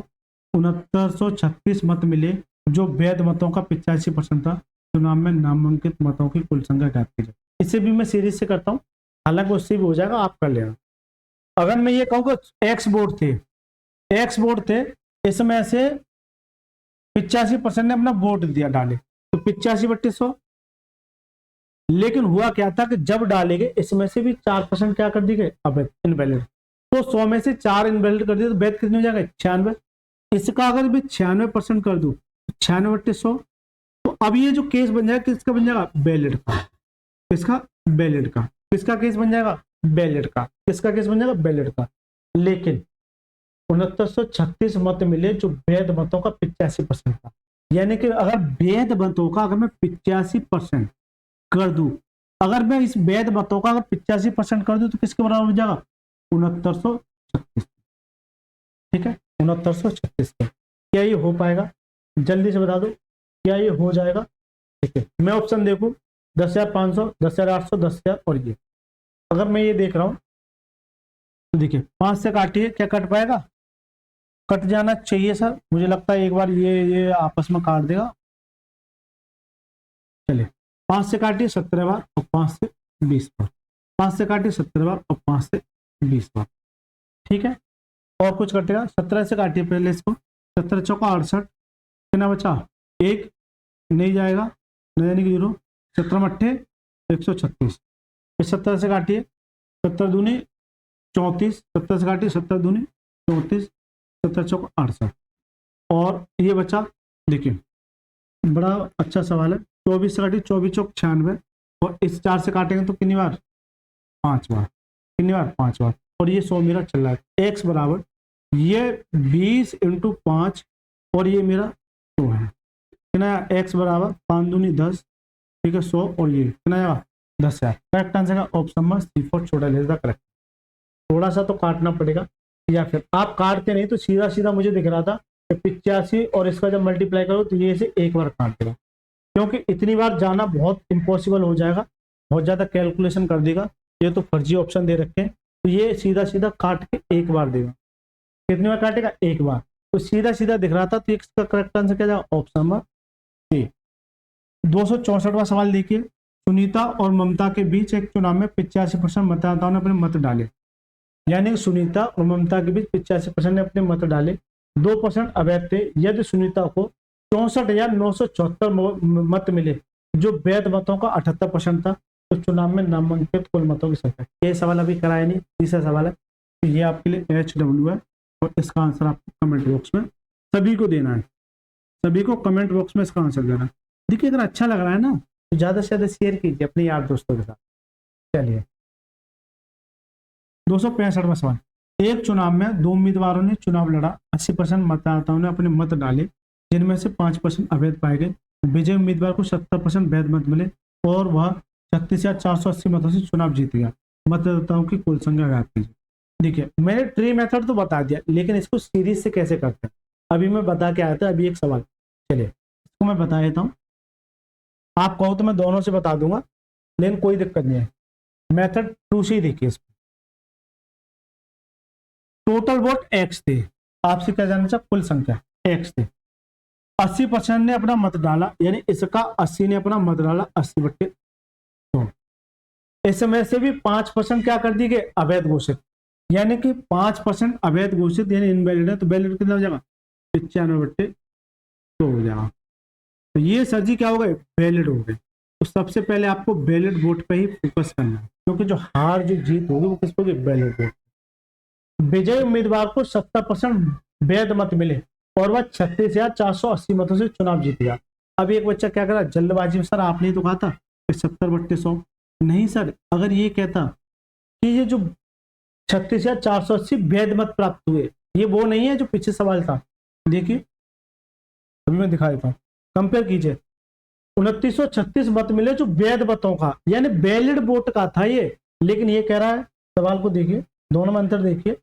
6936 मत मिले, जो वैध मतों का 85% था। चुनाव में नामांकित मतों की कुल संख्या ज्ञात की जाए। इसे भी मैं सीरीज से करता हूँ, हालांकि उससे भी हो जाएगा, आप कर लेना। अगर मैं ये कहूँ कि एक्स वोट थे, इसमें से 85% ने अपना वोट दिया, डाले, तो 85/100। लेकिन हुआ क्या था कि जब डाले गए इसमें से भी 4% क्या कर दिए गए? अवैध, इनवैलिड। तो 100 में से 4 इनवैलिड कर दिए तो वैध कितने हो जाएगा? 96। इसका अगर भी 96% कर दूं, 96/100, तो अब ये जो केस बन जाएगा किसका बन जाएगा? वैलिड का। किसका? वैलिड का। किसका केस बन जाएगा? वैलिड का। किसका केस बन जाएगा? वैलिड का। लेकिन 6936 मत मिले जो वैध मतों का 85% था। यानी कि अगर वैध मतों का अगर मैं 85% कर दूं, अगर मैं इस वैध मतों का अगर 85% कर दूं तो किसके बराबर हो जाएगा? 6936। ठीक है, 6936। क्या ये हो पाएगा? जल्दी से बता दो, क्या ये हो जाएगा? ठीक है, मैं ऑप्शन देखूं, 10,500, 10,800, 10,000 और ये। अगर मैं ये देख रहा हूं तो देखिए 5 से काटिए, क्या कट पाएगा? कट जाना चाहिए सर, मुझे लगता है एक बार ये आपस में काट देगा। चलिए, 5 से काटिए 17 बार और 5 से 20 बार। 5 से काटिए 17 बार और 5 से 20 बार। ठीक है, और कुछ कटेगा? 17 से काटिए पहले इसको, 17 चौका 68, कितना बचा? 1 नहीं जाएगा, यानी कि 0। 17 मट्ठे 136। फिर 17 से काटिए, 17 दूनी 34, 17 से काटिए 17 दूनी 34, 17 चौका 68 और ये बचा। देखिए, बड़ा अच्छा सवाल है। 24 से काटिए, 24 चौक 96 और इस 4 से काटेंगे तो कितनी बार? 5 बार। कितनी बार? 5 बार। और ये 100 मेरा चल रहा है। x बराबर ये 20 × 5 और ये मेरा 100 है। कितना? x बराबर 5 दूनी 10, ठीक है, 100 और ये कितना आएगा? 10,000। करेक्ट आंसर का ऑप्शन नंबर सी फॉर छोटा लेस द करेक्ट। थोड़ा सा तो काटना पड़ेगा, या फिर आप काटते नहीं तो सीधा सीधा मुझे दिख रहा था कि 85 और इसका जब मल्टीप्लाई करो तो ये इसे एक बार काट देगा, क्योंकि इतनी बार जाना बहुत इम्पॉसिबल हो जाएगा, बहुत ज़्यादा कैलकुलेशन कर देगा। ये तो फर्जी ऑप्शन दे रखे हैं, तो ये सीधा सीधा काट के एक बार देगा। कितनी बार काटेगा? एक बार। तो सीधा सीधा दिख रहा था, तो इसका करेक्ट आंसर क्या जाएगा? Option number C. 264वां सवाल देखिए, सुनीता और ममता के बीच एक चुनाव में 85% मतदाताओं ने अपने मत डाले, यानी सुनीता और ममता के बीच 85% ने अपने मत डाले, 2% अवैध थे। यदि सुनीता को 64,974 मत मिले, जो वैध मतों का 78% था, तो चुनाव में नामांकित कुल मतों की संख्या। ये सवाल अभी कराया नहीं, तीसरा सवाल है, तो ये आपके लिए HW है, और इसका आंसर आपको कमेंट बॉक्स में सभी को देना है, सभी को कमेंट बॉक्स में इसका आंसर देना है। देखिए अगर अच्छा लग रहा है ना तो ज्यादा से ज्यादा शेयर कीजिए अपने यार दोस्तों के साथ। चलिए 265वां सवाल, एक चुनाव में दो उम्मीदवारों ने चुनाव लड़ा, 80% मतदाताओं ने अपने मत डाले, जिनमें से 5% अवैध पाए गए। विजय उम्मीदवार को 70% वैध मत मिले और वह 36,480 मतों से चुनाव जीत गया। मतदाताओं की कुल संख्या ज्ञात कीजिए। देखिए मैंने ट्री मेथड तो बता दिया, लेकिन इसको सीरीज से कैसे करते हैं अभी मैं बता के आया था। अभी एक सवाल, चलिए इसको मैं बता देता हूँ। आप कहो तो मैं दोनों से बता दूंगा, लेकिन कोई दिक्कत नहीं है। मेथड 2 से ही देखिए इसको। टोटल वोट x थे, आपसे क्या जानना चाहिए? कुल संख्या x थे। 80% ने अपना मत डाला, यानी इसका 80 ने अपना मत डाला, 80/100। इसमें से भी 5% क्या कर दी गए? अवैध घोषित, यानी कि 5% अवैध घोषित यानी इनवैलिड है, तो वैलिड कितना हो जाएगा? 95/100 हो जाएगा। तो ये सर जी क्या हो गए? वैलिड हो गए। तो सबसे पहले आपको वैलिड वोट पे ही फोकस करना है, क्योंकि जो हार जो जीत होगी वो किस पे? Valid vote. विजय उम्मीदवार को 70% वैध मत मिले और वह 36,480 मतों से चुनाव जीत गया। अब एक बच्चा क्या करा जल्दबाजी में, सर आपने तो कहा था 70/100। नहीं सर, अगर ये कहता कि ये जो 36,480 वैध मत प्राप्त हुए, ये वो नहीं है जो पीछे सवाल था। देखिए अभी मैं दिखा देता हूँ, कंपेयर कीजिए। 2936 मत मिले जो वैध मतों का, यानी वैलिड वोट का था ये, लेकिन ये कह रहा है, सवाल को देखिए, दोनों में अंतर देखिए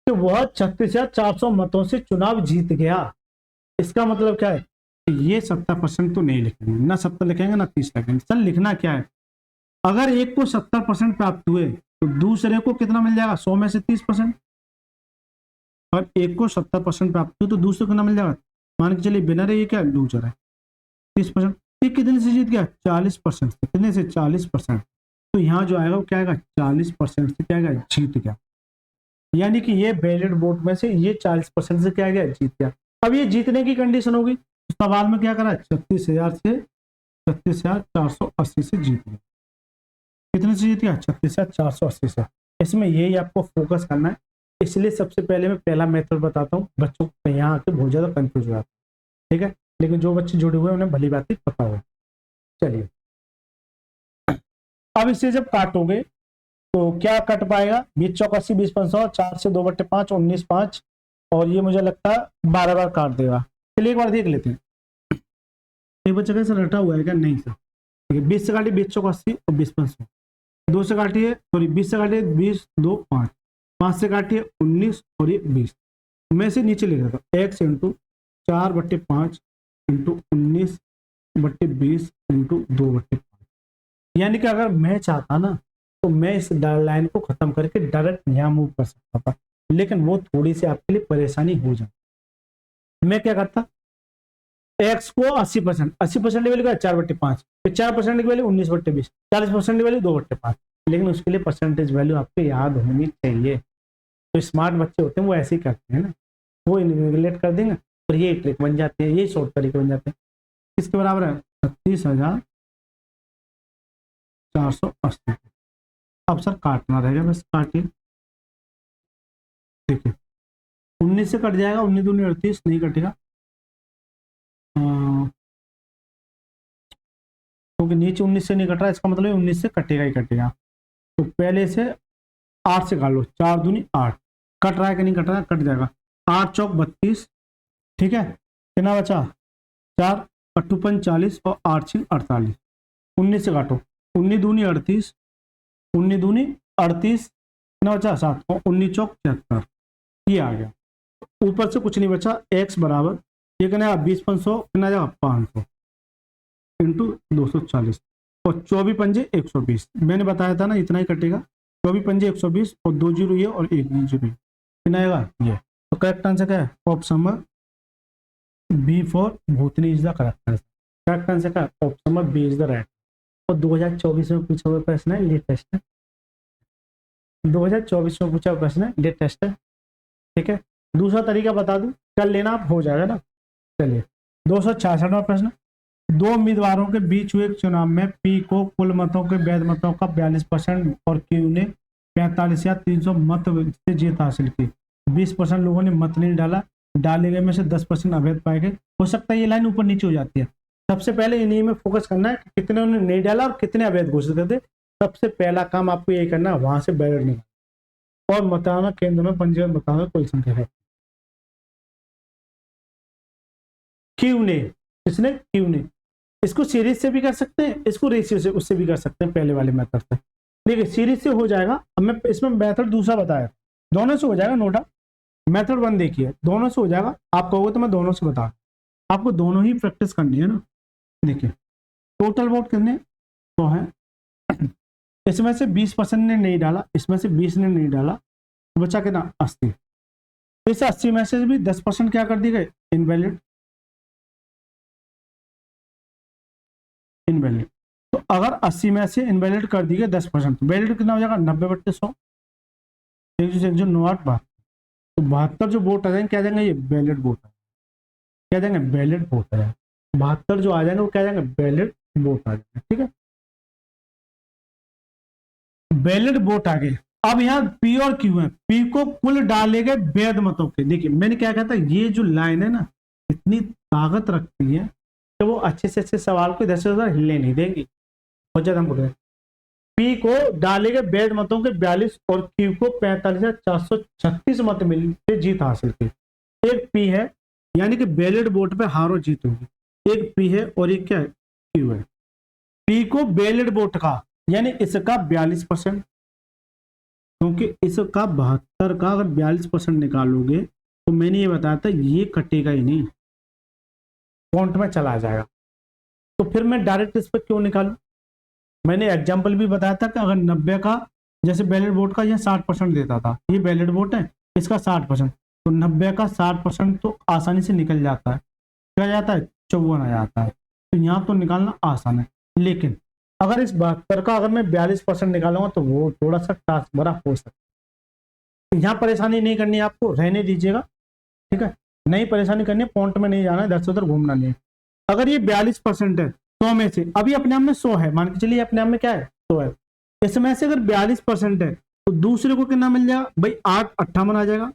कि वह 36,400 मतों से चुनाव जीत गया। इसका मतलब क्या है? ये 70% तो नहीं लिखेंगे, ना 70 लिखेंगे ना 30 लिखेंगे। सर लिखना क्या है? अगर एक को 70% प्राप्त हुए तो दूसरे को कितना मिल जाएगा? 100 में से 30%। और एक को 70% प्राप्त हुए तो दूसरे को कितना मिल जाएगा? मान के चलिए विनर है, ये क्या लूजर है, 30%। ये कितने से जीत गया? 40% से। कितने से? 40%। तो यहाँ जो आएगा वो क्या आएगा? 40% से क्या आएगा? जीत गया। यानी कि ये वैलिड वोट में से ये 40% से क्या गया? जीत गया। अब ये जीतने की कंडीशन होगी, सवाल में क्या करा? 36,000 से 36,480 से जीत गया। कितने से जीत गया? 36,480 से। इसमें यही आपको फोकस करना है, इसलिए सबसे पहले मैं पहला मेथड बताता हूँ, बच्चों को यहाँ आके बहुत ज्यादा कंफ्यूज हो जाता है, ठीक है। लेकिन जो बच्चे जुड़े हुए हैं उन्हें भली बात पता होगा। चलिए अब इसे जब काटोगे तो क्या कट पाएगा? 20 चौक 80, 20 5 100, 4 से 2/5, 19 5, और ये मुझे लगता है 12 बार काट देगा। चलिए एक बार देख लेते हैं। एक बच्चा कैसे रटा हुआ है क्या? नहीं सर, ठीक है। 20 से काटिए 20 चौक 80 और 20 5 100, 2 से काटिए, सॉरी 20 से काटिए 20 2 5, 5 से काटिए 19 और ये 20। मैं से नीचे लिख देता हूँ, x इंटू 4/5 इंटू 19/20 इंटू 2/5। यानी कि अगर मैं चाहता ना तो मैं इस लाइन को खत्म करके डायरेक्ट यहाँ मूव कर सकता था, लेकिन वो थोड़ी सी आपके लिए परेशानी हो जाए। मैं क्या करता? x को 80%, 80% की वैल्यू क्या है? 4/5, फिर 4% की वैल्यू 19/20, 40% की वैल्यू 2/5। लेकिन उसके लिए परसेंटेज वैल्यू आपको याद होनी चाहिए। तो स्मार्ट बच्चे होते हैं वो ऐसे ही करते हैं ना, वो रिलेट कर देंगे और ये ट्रिक बन जाती है, ये शॉर्ट तरीके बन जाते हैं। किसके बराबर है? 36,480। अब सर काटना रहेगा, बस काटिए। देखिए 19 से कट जाएगा, 19 दूनी 38, नहीं कटेगा क्योंकि नीचे 19 से नहीं कट रहा, इसका मतलब 19 से कटेगा ही कटेगा। तो पहले से 8 से काट लो, 4 दूनी 8, कट रहा है कि नहीं कट रहा है? कट जाएगा। 8 चौक 32, ठीक है। कितना बचा? 4, 8 40 और 8 6 48। 19 से काटो, 19 दूनी 38, 19 दूनी 38, कितना बचा 7, 19 चौक 76, ये आ गया। ऊपर से कुछ नहीं बचा, x बराबर ये कितना 20/100 कितना जाएगा 500 इंटू 240 और 24 पंजे 120। मैंने बताया था ना इतना ही कटेगा, 24 पंजे 120 और 2 जीरो ये और 1 जीरो कितना आएगा ये। तो करेक्ट आंसर क्या है? ऑप्शन नंबर बी फॉर भूतनी is the correct answer. Correct answer क्या है? Option number B is the right. और 2024 में पूछा हुआ प्रश्न है, लेटेस्ट है, 2024 में पूछा हुआ प्रश्न है, लेटेस्ट है, ठीक है। दूसरा तरीका बता दूं, कर लेना आप, हो जाएगा ना। चलिए 266वां प्रश्न, दो उम्मीदवारों के बीच हुए चुनाव में पी को कुल मतों के वैध मतों का 42% और क्यू ने 45 या 300 मत से जीत हासिल की। 20% लोगों ने मत नहीं डाला, डाले गए में से 10% अवैध पाए गए। हो सकता है ये लाइन ऊपर नीचे हो जाती है। सबसे पहले इन्हीं में फोकस करना है कि कितने उन्होंने नहीं डाला और कितने अवैध घोषित करते। सबसे पहला काम आपको यही करना है, वहां से बैलेट निकालना और मतदान केंद्र में पंजीयन बताना कुल संख्या है। क्यू ने, किसने? क्यू ने। इसको सीरीज से भी कर सकते हैं, इसको रेशियो से उससे भी कर सकते हैं, पहले वाले मेथड से। देखिए सीरीज से हो जाएगा। अब मैं इसमें मेथड दूसरा बताया, दोनों से हो जाएगा, नोटा। मेथड 1 देखिए, दोनों से हो जाएगा। आप कहोगे तो मैं दोनों से बता, आपको दोनों ही प्रैक्टिस करनी है ना। देखिए टोटल वोट कितने तो है, इसमें से 20% ने नहीं डाला, इसमें से 20 ने नहीं डाला, तो बचा कितना 80। इस 80 में से भी 10% क्या कर दी गए? इनवैलिड। इनवैलिड तो अगर 80 में से इनवैलिड कर दी गई 10%, वैलिड कितना हो जाएगा 90/100, एक जो 9/8 तो 72 जो वोट आ जाएंगे क्या जाएंगे? ये वैलिड वोट क्या जाएंगे? वैलिड वोट आ जाएंगे। 72 जो आ जाएंगे वो क्या जाएंगे? वैलिड वोट आ जाएंगे, ठीक है। वैलिड वोट आ गए। अब यहाँ पी और क्यू है, पी को कुल डाले गए वैध मतों के। देखिए मैंने क्या कहता है, ये जो लाइन है ना इतनी ताकत रखती है कि वो अच्छे से अच्छे सवाल को इधर से उधर हिलने नहीं देंगी। हम बोल रहे हैं पी को डाले गए वैध मतों के 42 और क्यू को 45,436 मत मिलते जीत हासिल की। एक पी है यानी कि वैलिड वोट पे हारो जीत होगी, एक पी है और एक क्या है? क्यू है। पी को वैलिड वोट का यानी इसका 42%, क्योंकि इसका 72 का अगर 42% निकालोगे तो मैंने ये बताया था ये कटेगा ही नहीं, पॉइंट में चला जाएगा। तो फिर मैं डायरेक्ट इस पर क्यों निकालूं? मैंने एग्जाम्पल भी बताया था कि अगर 90 का जैसे वैलिड वोट का यह 60% देता था, ये वैलिड वोट है इसका 60%, तो 90 का 60% तो आसानी से निकल जाता है। क्या जाता है? 54 आ जाता है। तो यहाँ तो निकालना आसान है। लेकिन अगर इस 72 का अगर मैं 42% निकालूंगा तो वो थोड़ा सा टास्क बड़ा हो सकता है। यहाँ परेशानी नहीं करनी है आपको, रहने दीजिएगा, ठीक है। नहीं परेशानी करनी है, पॉइंट में नहीं जाना है, इधर से उधर घूमना नहीं है। अगर ये 42% है 100 में से, अभी अपने आप में 100 है, मान के चलिए अपने आप में क्या है 100 है, इसमें से अगर 42% है तो दूसरे को कितना मिल जाएगा भाई? 8 58 आ जाएगा।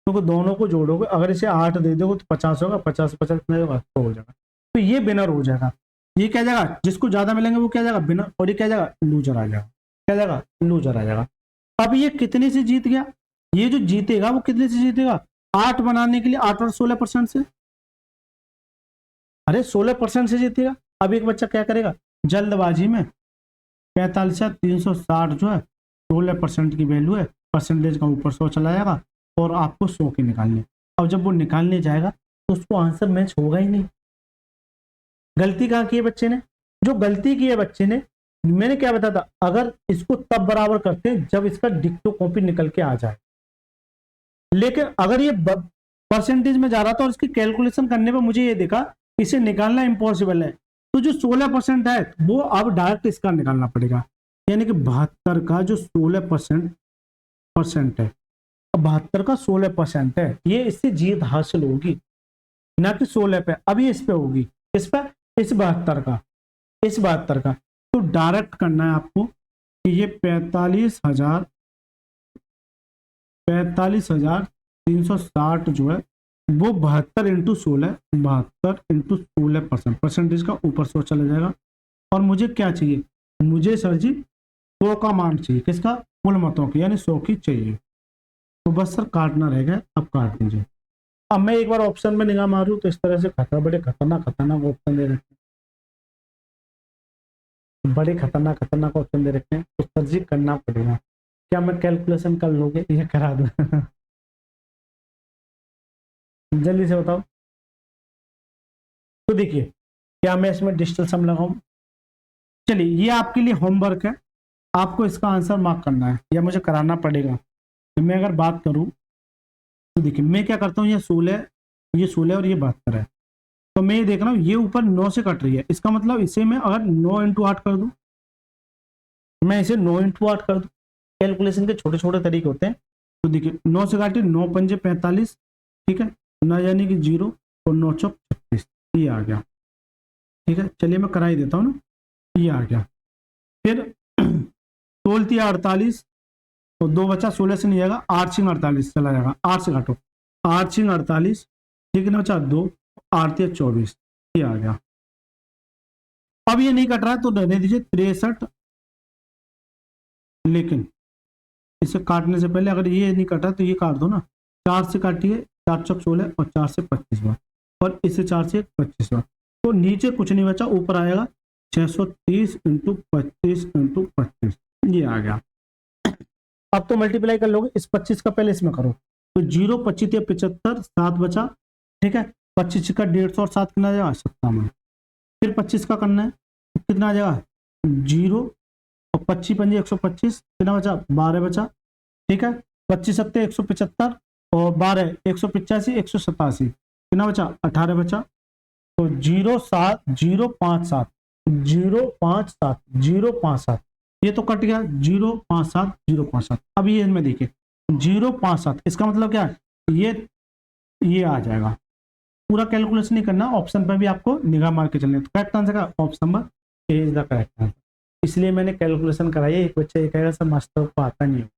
तो दोनों को जोड़ोगे, अगर इसे 8 दे दोगे तो 50 होगा, 50 50 कितना होगा? 100 हो जाएगा। तो ये विनर हो जाएगा। ये क्या जाएगा? जिसको ज्यादा मिलेंगे वो क्या जाएगा? विनर। और ये क्या जाएगा? लूजर आ जाएगा। क्या जाएगा? लूजर आ जाएगा। अब ये कितने से जीत गया? ये जो जीतेगा वो कितने से जीतेगा? 8 बनाने के लिए 8 और 16% से, अरे 16% से जीतेगा। अब एक बच्चा क्या करेगा जल्दबाजी में, 45,360 जो है 16% की वैल्यू है, परसेंटेज का ऊपर 100 चला जाएगा और आपको 100 की निकालनी है। अब जब वो निकालने जाएगा तो उसको आंसर मैच होगा ही नहीं। गलती कहाँ की है बच्चे ने? जो गलती की है बच्चे ने, मैंने क्या बताया था, अगर इसको तब बराबर करते हैं जब इसका डिक्टो कॉपी निकल के आ जाए। लेकिन अगर ये परसेंटेज में जा रहा था और इसकी कैलकुलेशन करने पर मुझे ये देखा इसे निकालना इम्पॉसिबल है, तो जो 16% है वो अब डायरेक्ट इसका निकालना पड़ेगा। यानी कि 72 का जो 16% है, 72 का 16% है, ये इससे जीत हासिल होगी, ना कि 16 पे। अभी इस पे होगी, इस पर, इस 72 का, इस 72 का। तो डायरेक्ट करना है आपको कि ये 45,360 जो है वो 72 इंटू 16, 72 इंटू 16% परसेंटेज का ऊपर 100 चला जाएगा। और मुझे क्या चाहिए? मुझे सर जी 100 का मान चाहिए। किसका? कुल मतों की, यानी 100 की चाहिए। तो बस सर काटना रहेगा, अब काट दीजिए। अब मैं एक बार ऑप्शन में निगाह मारूं तो इस तरह से बड़े खतरनाक ऑप्शन दे रखे हैं। बड़े खतरनाक खतरनाक ऑप्शन दे रखे हैं, तो सर जी करना पड़ेगा। क्या मैं कैलकुलेशन कर लोगे, ये करा दूं? जल्दी से बताओ। तो देखिए, क्या मैं इसमें डिजिटल सम लगाऊं? चलिए, ये आपके लिए होमवर्क है, आपको इसका आंसर मार्क करना है या मुझे कराना पड़ेगा। तो मैं अगर बात करूं तो देखिए, मैं क्या करता हूं, ये 16 और ये 72 है, तो मैं ये देख रहा हूँ ये ऊपर 9 से कट रही है, इसका मतलब इसे मैं अगर 9 इंटू 8 कर दूं, मैं इसे 9 इंटू 8 कर दूं। कैलकुलेशन के छोटे छोटे तरीके होते हैं। तो देखिए, 9 से काटिए, 9 पंजे 45, ठीक है ना, यानी कि 0 और 9 चौक 36, ये आ गया। ठीक है, चलिए मैं करा ही देता हूँ ना, ये आ गया। फिर 16 थी 48, तो 2 बचा, 16 से नहीं जाएगा, 8 सिंह 48 चला जाएगा, 8 से काटो, 8 सिंह 48, ठीक है ना बचा 2, 8 या 24, ये आ गया। अब ये नहीं कट रहा है तो रहने दीजिए 63, लेकिन इसे काटने से पहले अगर ये नहीं कटा तो ये काट दो ना, 4 से काटिए, 4 चौक 16 और 4 से 25 बार, और इससे 4 से 25 बार, तो नीचे कुछ नहीं बचा, ऊपर आएगा 630 इंटू 25 इंटू 25, ये आ गया। अब तो मल्टीप्लाई कर लोगे, इस 25 का पहले इसमें करो, तो 0 25 या 75, 7 बचा, ठीक है, 25 का 150 और 7 कितना आ जाएगा 57, फिर 25 का करना है तो कितना आ जाएगा 0 और 25 पंजे 125, कितना बचा 12 बचा, ठीक है, 25 सत्ते 175 और 12 185 187, कितना बचा 18 बचा, तो 0 7 0 5 7 0 5 7 0 5 7, ये तो कट गया 0 5 7 0 5 7। अब ये इनमें देखिए 0 5 7, इसका मतलब क्या है, ये आ जाएगा। पूरा कैलकुलेशन नहीं करना, ऑप्शन पर भी आपको निगाह मार के चलना है। तो करेक्ट आंसर का option number A is the correct answer. इसलिए मैंने कैलकुलेशन कराई है। एक बच्चा ये कहेगा सर मास्टर को आता नहीं हो,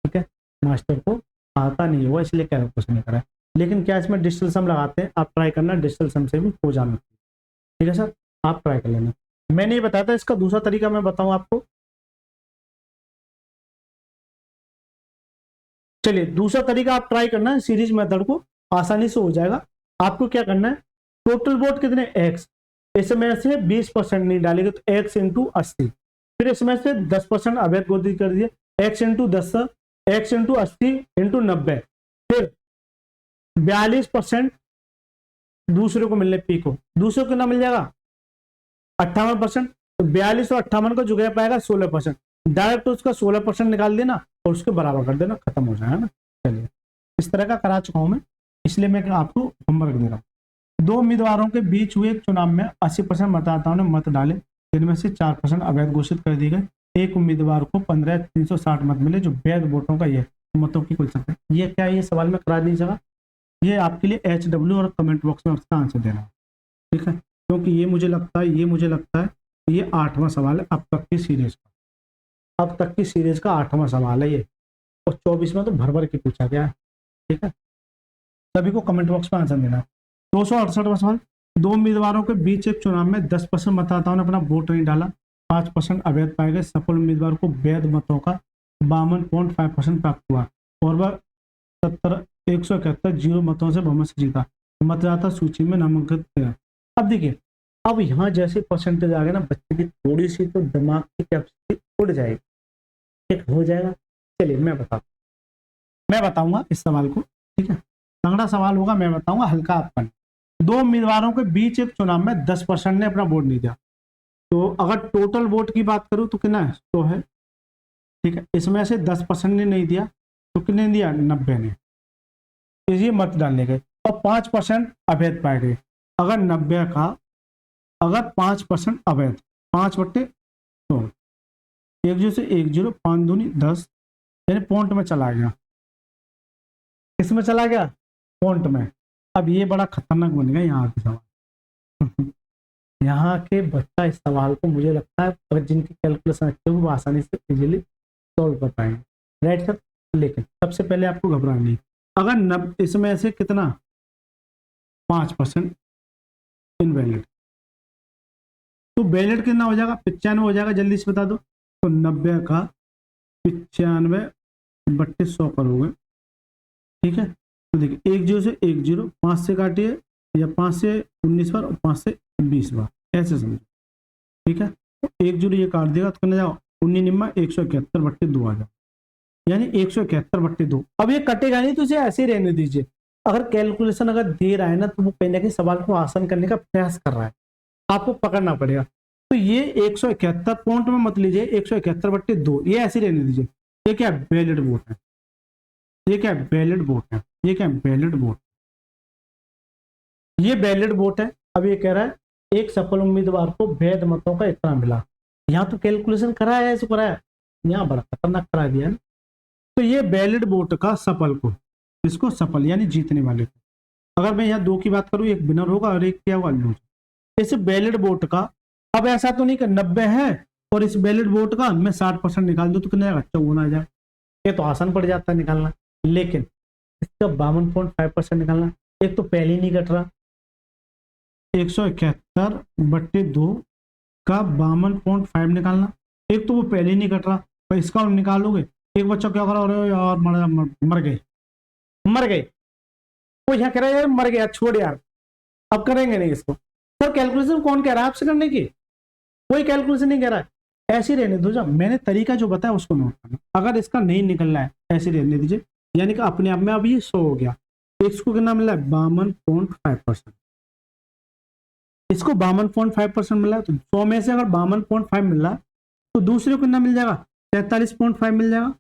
ठीक है, मास्टर को आता नहीं हुआ इसलिए कैलकुलेशन नहीं करा, लेकिन क्या इसमें डिजिटल सम लगाते हैं, आप ट्राई करना, डिजिटल सम से भी हो जाना, ठीक है सर, आप ट्राई कर लेना। मैंने ये बताया था, इसका दूसरा तरीका मैं बताऊं आपको। चलिए, दूसरा तरीका आप ट्राई करना है, सीरीज मेथड को आसानी से हो जाएगा। आपको क्या करना है, टोटल वोट कितने एक्स, इसमें से 20% नहीं डालेंगे तो एक्स इंटू 80, फिर इसमें से 10% अवैध गोदी कर दिए, x into 10, x into 80 into 90, फिर 42% दूसरे को मिलने पी को, दूसरे को कितना मिल जाएगा 58%, तो 42 और 58 का जो गैप आएगा 16%, डायरेक्ट उसका 16% निकाल देना और उसके बराबर कर देना, खत्म हो जाएगा ना। चलिए, इस तरह का करा चुका हूं मैं, इसलिए मैं आपको होमवर्क दे रहा हूं। 2 उम्मीदवारों के बीच हुए एक चुनाव में 80% मतदाताओं ने मत डाले, जिनमें से 4% अवैध घोषित कर दिए गए। एक उम्मीदवार को 15,360 मत मिले जो वैध वोटों का ये मतों की कुल संख्या। ये क्या, ये सवाल में करा दी जगह, ये आपके लिए HW और कमेंट बॉक्स में उसका आंसर देना, ठीक है, क्योंकि ये मुझे लगता है ये 8वां सवाल है अब तक की सीरीज का, अब तक की सीरीज का 8वां सवाल है ये, और 24 में तो भर भर के पूछा गया है, ठीक है। सभी को कमेंट बॉक्स में आंसर देना। 268वां सवाल, 2 उम्मीदवारों के बीच एक चुनाव में 10% मतदाताओं ने अपना वोट नहीं डाला, 5% अवैध पाए गए, सफल उम्मीदवार को वैध मतों का 52.5% प्राप्त हुआ और वह 171 जीरो मतों से बहुमत से जीता, मतदाता सूची में नामांकित किया। अब देखिए, अब यहाँ जैसे परसेंटेज आ गए ना, बच्चे की थोड़ी सी तो दिमाग की कैपेसिटी उड़ जाएगी, ठीक हो जाएगा। चलिए मैं बताऊंगा इस सवाल को, ठीक है, तगड़ा सवाल होगा, मैं बताऊंगा, हल्का आपका। 2 उम्मीदवारों के बीच एक चुनाव में 10% ने अपना वोट नहीं दिया, तो अगर टोटल वोट की बात करूं तो कितना है 100 है, ठीक है, इसमें से 10% ने नहीं दिया तो कितने दिया 90 ने, ये मत डालने गए, और 5% अवैध पाए गए। अगर 90 का अगर 5% अवैध, 5/100, 1 से 1 0, 5 दूनी 10, यानी पॉइंट में चला गया, किसमें चला गया पॉइंट में। अब ये बड़ा खतरनाक बन गया यहाँ के सवाल। यहाँ के बच्चा इस सवाल को मुझे लगता है अगर जिनकी कैलकुलेशन अच्छी होगी वो आसानी से इजीली सॉल्व कर पाएंगे, राइट सर। लेकिन सबसे पहले आपको घबराना नहीं, अगर इसमें से कितना 5% इनवैलिड, तो वैलिड कितना हो जाएगा 95 हो जाएगा, जल्दी से बता दो। तो 90 का 95 बट्टे 100 करोगे, ठीक है, तो देखिए 1 0 से 1 0, 5 से काटिए, या 5 से 19 बार और 5 से 20 बार, ऐसे समझो, ठीक है। तो 1 जीरो ये काट देगा तो कितना जाओ 19/171/2 आ जाओ, यानी 171/2। अब ये कटेगा नहीं तो इसे ऐसे ही रहने दीजिए। अगर कैलकुलेशन अगर दे रहा है ना तो वो कहीं ना कहीं सवाल को आसान करने का प्रयास कर रहा है, आपको पकड़ना पड़ेगा। तो ये 171 पॉइंट में मत लीजिए, 171/2 ये ऐसे रहने दीजिए। ये क्या बैलेट वोट है, ये क्या बैलेट वोट है, ये क्या बैलेट वोट, ये बैलेट वोट है। अब ये कह रहा है एक सफल उम्मीदवार को वैध मतों का इतना मिला। यहाँ तो कैलकुलेशन कराया है, इसको कराया, यहाँ बड़ा खतरनाक करा दिया है। तो ये बैलेट वोट का सफल को, इसको सफल यानी जीतने वाले को, अगर मैं यहाँ 2 की बात करूँ, एक विनर होगा और एक क्या होगा लूजर। इस बैलेट वोट का, अब ऐसा तो नहीं कि 90 है और इस बैलेट वोट का मैं 60% निकाल दूं तो कितना आएगा 54 आ जाए, ये तो आसान पड़ जाता है निकालना। लेकिन इसका 52.5% निकालना, एक तो पहले ही नहीं कट रहा, 171/2 का 52.5 निकालना, एक तो वो पहले ही नहीं कट रहा, तो इसका निकालोगे। एक बच्चा क्या करा, अरे यार मर गए, मर गए, वो यहाँ कह रहा है यार मर गया, छोड़ यार अब करेंगे नहीं इसको। सर कैलकुलेशन कौन कह रहा है आपसे करने की, कोई कैलकुलेशन नहीं कह रहा है, ऐसे रहने दो। जब मैंने तरीका जो बताया उसको नोट करना, अगर इसका नहीं निकलना है ऐसे रहने दीजिए, यानी कि अपने आप में अब ये 100 हो गया। एक्स को कितना मिला है 52.5%, इसको 52.5% मिला है, तो 100 में से अगर 52.5 मिल रहा तो दूसरे को कितना मिल जाएगा 43.5 मिल जाएगा,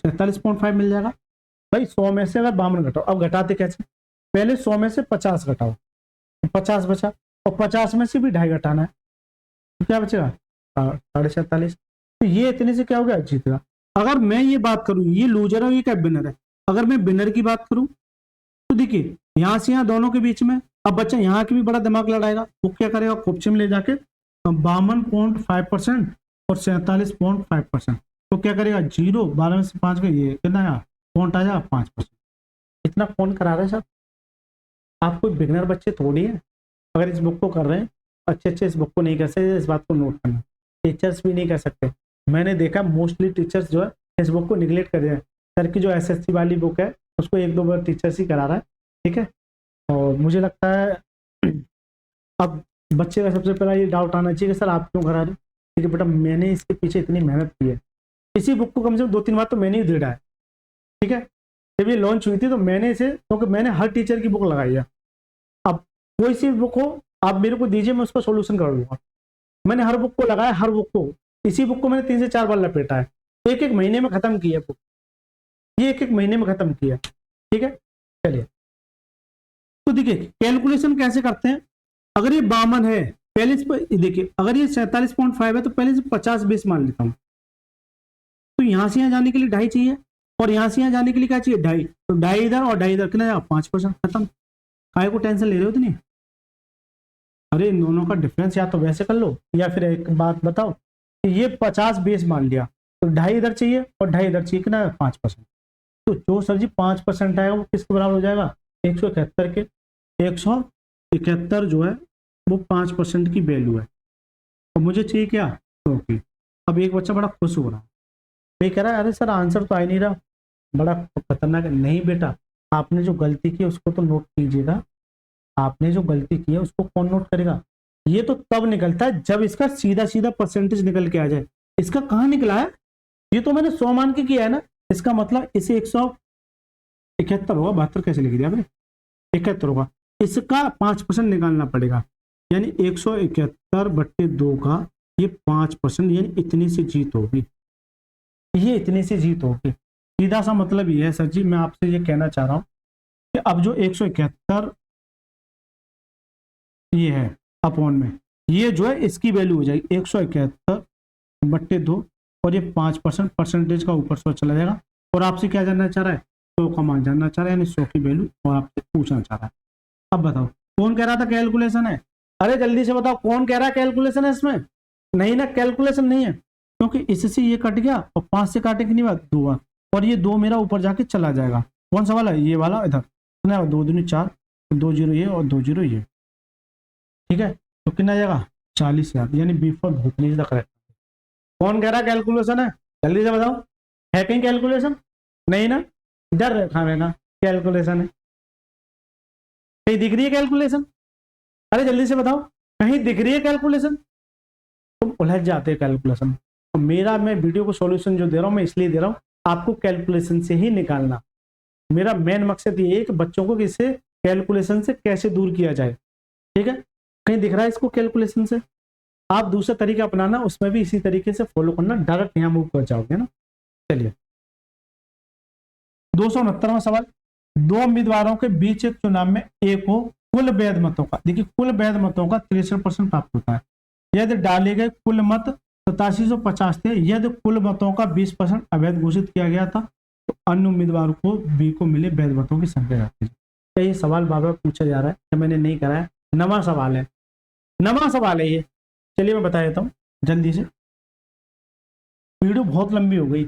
43.5 मिल जाएगा। भाई 100 में से अगर 52 घटाओ, अब घटाते कैसे, पहले 100 में से 50 घटाओ, 50 बचा, और 50 में से भी 2.5 घटाना है, तो क्या बचेगा 47.5। तो ये इतने से क्या हो गया जीत गया। अगर मैं ये बात करूं ये लूजर है ये क्या विनर है, अगर मैं विनर की बात करूं तो देखिए यहां से यहां दोनों के बीच में, अब बच्चा यहाँ की भी बड़ा दिमाग लड़ाएगा, वो क्या करेगा खोपचे में ले जाके 52.5% और 47.5%, तो क्या करेगा 0 12 में से 5 का ये कितना आया पॉइंट आ जाएगा 5%। इतना कौन करा रहा है सर, आप कोई बिगनर बच्चे थोड़ी है। अगर इस बुक को कर रहे हैं अच्छे अच्छे, इस बुक को नहीं कर सकते, इस बात को नोट करना, टीचर्स भी नहीं कर सकते। मैंने देखा मोस्टली टीचर्स जो है इस बुक को निगलेक्ट कर रहे हैं। सर की जो एसएससी वाली बुक है उसको 1-2 बार टीचर्स ही करा रहा है, ठीक है। और मुझे लगता है अब बच्चे का सबसे पहला ये डाउट आना चाहिए कि सर आप क्यों करा रहे, ठीक है बेटा मैंने इसके पीछे इतनी मेहनत की है, इसी बुक को कम से कम 2-3 बार तो मैंने ही देड़ा है, ठीक है। जब ये लॉन्च हुई थी तो मैंने इसे, क्योंकि मैंने हर टीचर की बुक लगाई है, अब कोई सी बुक हो आप मेरे को दीजिए मैं उसका सोल्यूशन कर दूंगा। मैंने हर बुक को लगाया, हर बुक को, इसी बुक को मैंने 3 से 4 बार लपेटा है, 1-1 महीने में खत्म किया बुक, ये 1-1 महीने में खत्म किया, ठीक है। चलिए तो देखिए कैलकुलेशन कैसे करते हैं। अगर ये 52 है पहले इस पर देखिए, अगर ये 47.5 है तो पहले से 50-20 मान लेता हूं, तो यहां से यहां जाने के लिए 2.5 चाहिए और यहां से यहां जाने के लिए क्या चाहिए 2.5, तो 2.5 इधर और 2.5 इधर, कितना 5% खत्म। काय को टेंशन ले रहे हो इतनी, अरे इन दोनों का डिफरेंस या तो वैसे कर लो, या फिर एक बात बताओ कि ये 50-20 मान लिया तो 2.5 इधर चाहिए और 2.5 इधर चाहिए, कितना 5%। तो जो सर जी 5% आएगा वो किसके बराबर हो जाएगा 171 के, 171 जो है वो 5% की वैल्यू है, और मुझे चाहिए क्या 100 की। अब एक बच्चा बड़ा खुश हो रहा है, ये कह रहा है अरे सर आंसर तो आ ही नहीं रहा, बड़ा खतरनाक है। नहीं बेटा आपने जो गलती की उसको तो नोट कीजिएगा, आपने जो गलती की है उसको कौन नोट करेगा। ये तो तब निकलता है जब इसका सीधा सीधा परसेंटेज निकल के आ जाए। इसका कहाँ निकला है, ये तो मैंने 100 मान के किया है ना, इसका मतलब इसे 171 होगा, 72 कैसे लिख दिया आपने 71 होगा, इसका 5% निकालना पड़ेगा, यानी 171/2 का ये 5%, यानी इतनी सी जीत होगी, ये इतनी सी जीत होगी। सीधा सा मतलब ये है सर जी, मैं आपसे ये कहना चाह रहा हूं कि अब जो 171 ये है अपॉन में, ये जो है इसकी वैल्यू हो जाएगी 171/2 और ये 5% परसेंटेज का ऊपर 100 चला जाएगा। और आपसे क्या जानना चाह रहा है 100 का मान जानना चाह रहा है, यानी 100 की वैल्यू और आपसे पूछना चाह रहा है। अब बताओ कौन कह रहा था कैलकुलेशन है, अरे जल्दी से बताओ कौन कह रहा है कैलकुलेशन है इसमें। नहीं ना कैलकुलेशन नहीं है, क्योंकि इससे ये कट गया और 5 से काटे की नहीं बात 2 बार, और ये 2 मेरा ऊपर जाके चला जाएगा। कौन सा वाला ये वाला इधर, 2 दूनी 4, 2 जीरो ये और 2 जीरो ये, ठीक है। तो कितना जाएगा 40,000, यानी बी फॉर भूतनी द करेक्ट। कौन कह रहा है कैलकुलेशन है, जल्दी से बताओ है कहीं कैलकुलेशन, नहीं ना, डर रखा मैंने कैलकुलेशन है, कहीं दिख रही है कैलकुलेशन, अरे जल्दी से बताओ। कहीं दिख रही है कैलकुलेशन? तुम उलझ जाते हैं कैलकुलेशन। तो मैं वीडियो को सॉल्यूशन जो दे रहा हूं मैं इसलिए दे रहा हूं आपको कैलकुलेशन से ही निकालना। मेरा मेन मकसद ये है कि बच्चों को इसे कैलकुलेशन से कैसे दूर किया जाए। ठीक है, कहीं दिख रहा है इसको कैलकुलेशन से? आप दूसरा तरीका अपनाना, उसमें भी इसी तरीके से फॉलो करना, डायरेक्ट यहाँ मूव कर जाओगे ना। चलिए 269वां सवाल, दो उम्मीदवारों के बीच एक चुनाव में एक को कुल वैध मतों का, देखिए कुल वैध मतों का 63% प्राप्त होता है। यदि डाले गए कुल मत 8750 थे, यदि कुल मतों का 20% अवैध घोषित किया गया था, तो अन्य उम्मीदवार को बी को मिले वैध मतों की संख्या जाती है। तो ये सवाल बार बार पूछा जा रहा है, तो मैंने नहीं करा है, नवा सवाल है, नवा सवाल है ये। चलिए मैं बता देता हूँ जल्दी से, वीडियो बहुत लंबी हो गई।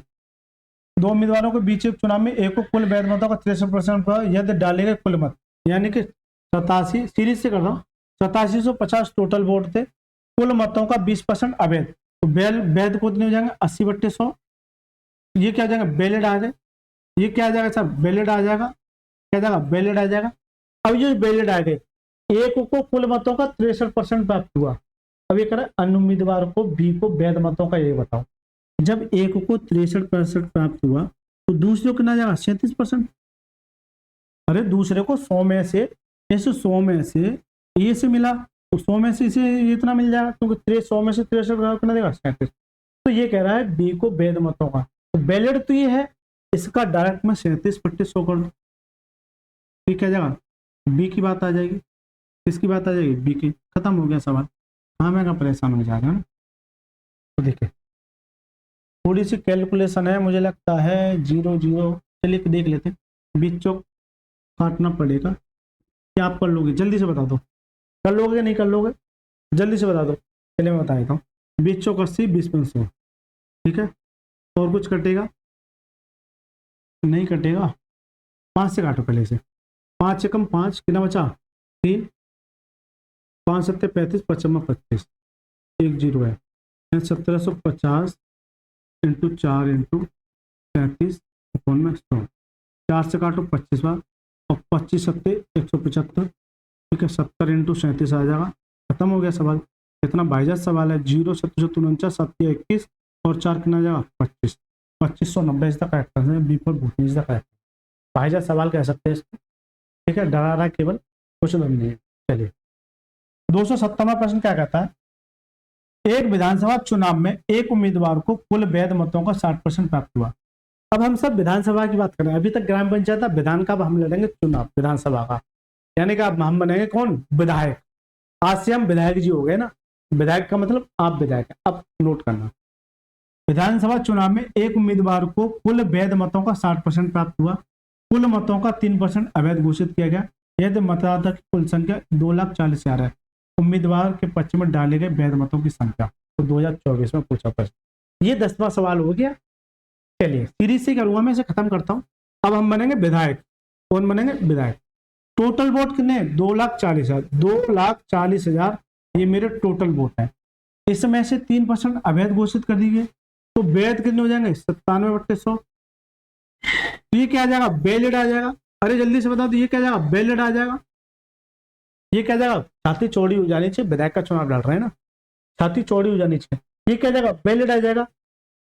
दो उम्मीदवारों के बीच एक चुनाव में एक को कुल वैध मतों का 63% यदि डाले गए कुल मत, यानी कि 87, सीरीज से कर रहा हूँ, 8750 टोटल वोट थे, कुल मतों का 20% अवैध, तो वैध को कितने हो जाएंगे 80/100, ये क्या आ जाएगा वैलिड आ जाए, ये क्या आ जाएगा सर वैलिड आ जाएगा, क्या जाएगा वैलिड आ जाएगा। अब ये वैलिड आ गए, एक को कुल मतों का 63% प्राप्त हुआ, अब ये कह रहा है अन्य उम्मीदवार को बी को वैध मतों का ये बताओ। जब एक को 63% प्राप्त हुआ तो दूसरे को कितना जाएगा 37%। अरे दूसरे को 100 में से, ऐसे 100 में से ये से मिला, तो 100 में से इसे इतना मिल जाएगा, क्योंकि 100 में से 63 कितना देगा 37। तो ये कह रहा है बी को वैध मतों का, तो वैलिड तो ये है, इसका डायरेक्ट में 37/100 कर दो, ठीक है जाएगा, बी की बात आ जाएगी, किसकी बात आ जाएगी बी की, खत्म हो गया सवाल। हाँ मैं परेशान हो जा रहा हूँ। तो देखिए थोड़ी सी कैलकुलेशन है, मुझे लगता है 0 0, चलिए देख लेते, बीच चौक काटना पड़ेगा, क्या आप कर लोगे जल्दी से बता दो, कर लोगे नहीं कर लोगे जल्दी से बता दो। चलिए मैं बता देता हूँ, बीच चौक 80, 20 में 100, ठीक है, और कुछ कटेगा नहीं कटेगा, 5 से काटो पहले से, 5 से कम 5 कितना बचा 3, 5 7 35, 55 25, 1 0 है, 1750 इंटू 4 इंटू 35 में 100, 4 से काटो 25 बार, और 25 सत्ते 175, ठीक है 70 इंटू 37 आ जाएगा, खत्म हो गया सवाल। कितना बाईजात सवाल है, 0 749 7 21 और 4 कितना जाएगा 25, 2590 is the correct answer, B for भूतनी इज द करेक्ट। बाईजात सवाल कह सकते हैं इसको, ठीक है, डरा रहा है केवल, कुछ दम नहीं है। चलिए 270वां प्रश्न क्या कहता है, एक विधानसभा चुनाव में एक उम्मीदवार को कुल वैध मतों का 60% प्राप्त हुआ। अब हम सब विधानसभा की बात करें, अभी तक ग्राम पंचायत, विधान का, अब हम लड़ेंगे चुनाव विधानसभा का, यानी कि अब हम बनेंगे कौन विधायक, आज से हम विधायक जी हो गए ना, विधायक का मतलब आप विधायक है। अब नोट करना, विधानसभा चुनाव में एक उम्मीदवार को कुल वैध मतों का 60% प्राप्त हुआ, कुल मतों का 3% अवैध घोषित किया गया, यदि मतदाता की कुल संख्या 2,40,000 है, उम्मीदवार के पक्ष में डाले गए वैध मतों की संख्या, तो 2024 में पूछा प्रश्न। ये 10वां सवाल हो गया। चलिए सीरीज से करूंगा, मैं इसे खत्म करता हूं। अब हम बनेंगे विधायक, कौन बनेंगे विधायक। टोटल वोट कितने 2,40,000, 2,40,000 ये मेरे टोटल वोट है, इसमें से 3% अवैध घोषित कर दीजिए, तो वैध कितने हो जाएंगे 97/100, ये क्या आ जाएगा वैलिड आ जाएगा। अरे जल्दी से बता दो ये क्या जाएगा वैलिड आ जाएगा, ये क्या जाएगा छाती चौड़ी हो जानी चाहिए, विधायक का चुनाव लड़ रहे हैं ना, छाती चौड़ी हो जानी चाहिए, ये क्या जाएगा वैलिड आ जाएगा।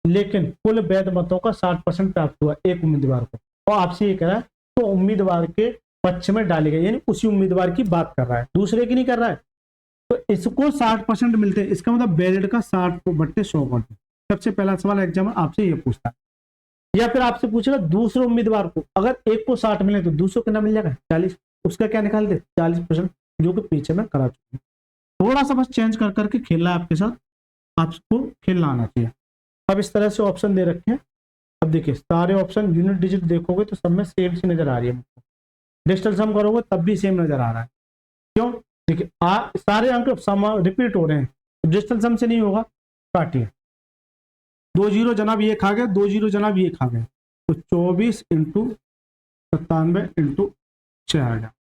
लेकिन कुल वैध मतों का 60% प्राप्त हुआ एक उम्मीदवार को, और आपसे ये कह रहा है तो उम्मीदवार के पक्ष में डाले गए, यानी उसी उम्मीदवार की बात कर रहा है, दूसरे की नहीं कर रहा है, तो इसको 60% मिलते हैं, इसका मतलब वैलिड का 60/100 करते। सबसे पहला सवाल एग्जाम आपसे ये पूछता है, या फिर आपसे पूछेगा दूसरे उम्मीदवार को, अगर एक को 60 मिले तो दूसरे कितना मिल जाएगा 40, उसका क्या निकाल दे 40%, जो कि पीछे में करा चुके हैं। थोड़ा सा बस चेंज कर करके खेलना है आपके साथ, आपको खेलना आना चाहिए। अब इस तरह से ऑप्शन दे रखे हैं, अब देखिए सारे ऑप्शन यूनिट डिजिट देखोगे तो सब में सेम सी नजर आ रही है मुझको, डिजिटल सम करोगे तब भी सेम नजर आ रहा है, क्यों देखिए सारे अंक सम रिपीट हो रहे हैं, डिजिटल सम से नहीं होगा, काटिए 2 0 जनाब ये खा गए, 2 0 जनाब ये खा गए, तो 24 इंटू 97 इंटू 6 आ गया।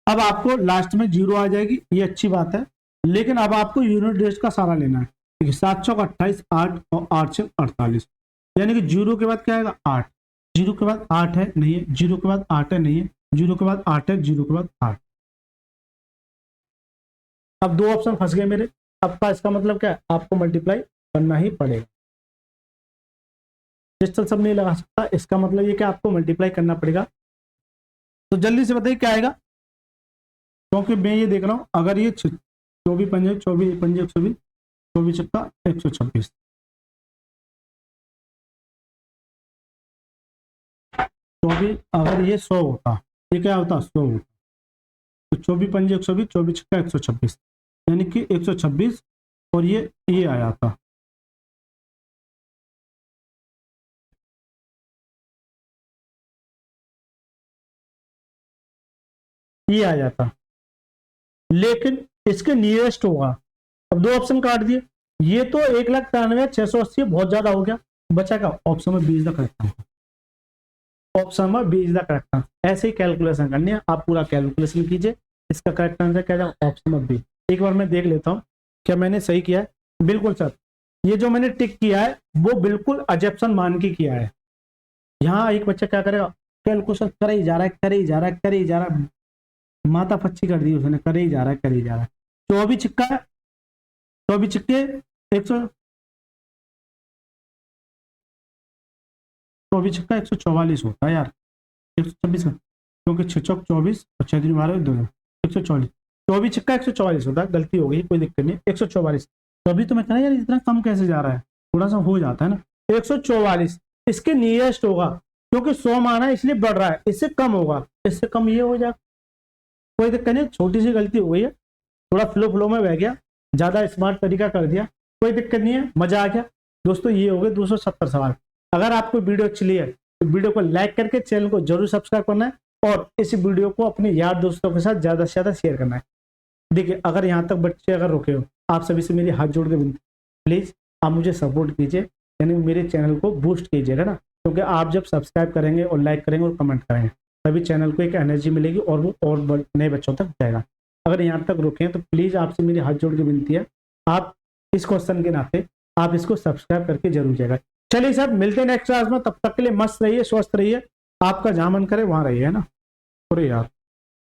अब आपको लास्ट में 0 आ जाएगी, ये अच्छी बात है, लेकिन अब आपको यूनिट डिजिट का सारा लेना है। 7 चौक 28, 8 और 8 से 48, यानी कि 0 के बाद क्या आएगा 8, 0 के बाद 8 है नहीं है, 0 के बाद 8 है नहीं है, 0 के बाद 8 है, 0 के बाद 8। अब दो ऑप्शन फंस गए मेरे। अब का इसका मतलब क्या है, आपको मल्टीप्लाई करना ही पड़ेगा। डिजिटल सब नहीं लगा सकता, इसका मतलब ये कि आपको मल्टीप्लाई करना पड़ेगा। तो जल्दी से बताइए क्या आएगा, क्योंकि मैं ये देख रहा हूं अगर ये 24 पंजे 24 पंजे 120, 24 छक्का 126, तो अभी अगर ये 100 होता, ये क्या होता 100 होता, तो 24 पंजे 120, 24 छक्का 126, यानी कि 126 और ये आया था। ये आ जाता, लेकिन इसके नियरेस्ट होगा। अब दो ऑप्शन काट दिए, ये तो 1,93,680 बहुत ज्यादा हो गया, बचा क्या, ऑप्शन में 20 द करेक्ट आंसर, ऑप्शन में 20 द करेक्ट आंसर। ऐसे ही कैलकुलेशन करनी है, आप पूरा कैलकुलेशन कीजिए, इसका करेक्ट आंसर क्या जाए, ऑप्शन में 20। एक बार मैं देख लेता हूँ क्या मैंने सही किया है। बिल्कुल सर, ये जो मैंने टिक किया है वो बिल्कुल अजप्शन मान के किया है। यहाँ एक बच्चा क्या करेगा, कैलकुलेशन करे ही जा रहा है, करे ही जा रहा है, करे ही जा रहा है, माता पच्ची कर दी उसने, करे ही जा रहा है, करे ही जा रहा है। 24 छिक्का है, 24 छिक्के 100, 24 छिक्का 144 होता है यार, 126, क्योंकि 6 चौक 24 और 6 दिन 12 2 144, 24 छिक्का 144 होता है, गलती हो गई, कोई दिक्कत नहीं, 144। तो अभी तो मैं कहना यार इतना कम कैसे जा रहा है, थोड़ा सा हो जाता है ना। 144 इसके नियरेस्ट होगा, क्योंकि 100 माना है इसलिए बढ़ रहा है, इससे कम होगा, इससे कम ये हो जाए, कोई दिक्कत नहीं, छोटी सी गलती हो गई है, थोड़ा फ्लो में बह गया, ज्यादा स्मार्ट तरीका कर दिया, कोई दिक्कत नहीं है, मजा आ गया। दोस्तों ये हो गए 270 सवाल। अगर आपको वीडियो अच्छी लगी है तो वीडियो को लाइक करके चैनल को जरूर सब्सक्राइब करना है, और इस वीडियो को अपने यार दोस्तों के साथ ज्यादा से ज्यादा शेयर करना है। देखिए अगर यहाँ तक बच्चे अगर रुके हो, आप सभी से मेरी हाथ जोड़ के विनती, प्लीज आप मुझे सपोर्ट कीजिए, यानी मेरे चैनल को बूस्ट कीजिएगा ना, क्योंकि आप जब सब्सक्राइब करेंगे और लाइक करेंगे और कमेंट करेंगे तभी चैनल को एक एनर्जी मिलेगी और वो और नए बच्चों तक जाएगा। अगर यहाँ तक रुके हैं तो प्लीज आपसे मेरी हाथ जोड़ के विनती है, आप इस क्वेश्चन के नाते आप इसको सब्सक्राइब करके जरूर जाएगा। चलिए सर, मिलते हैं नेक्स्ट क्लास में, तब तक के लिए मस्त रहिए, स्वस्थ रहिए, आपका जहां मन करे वहां रहिए, है ना। अरे यार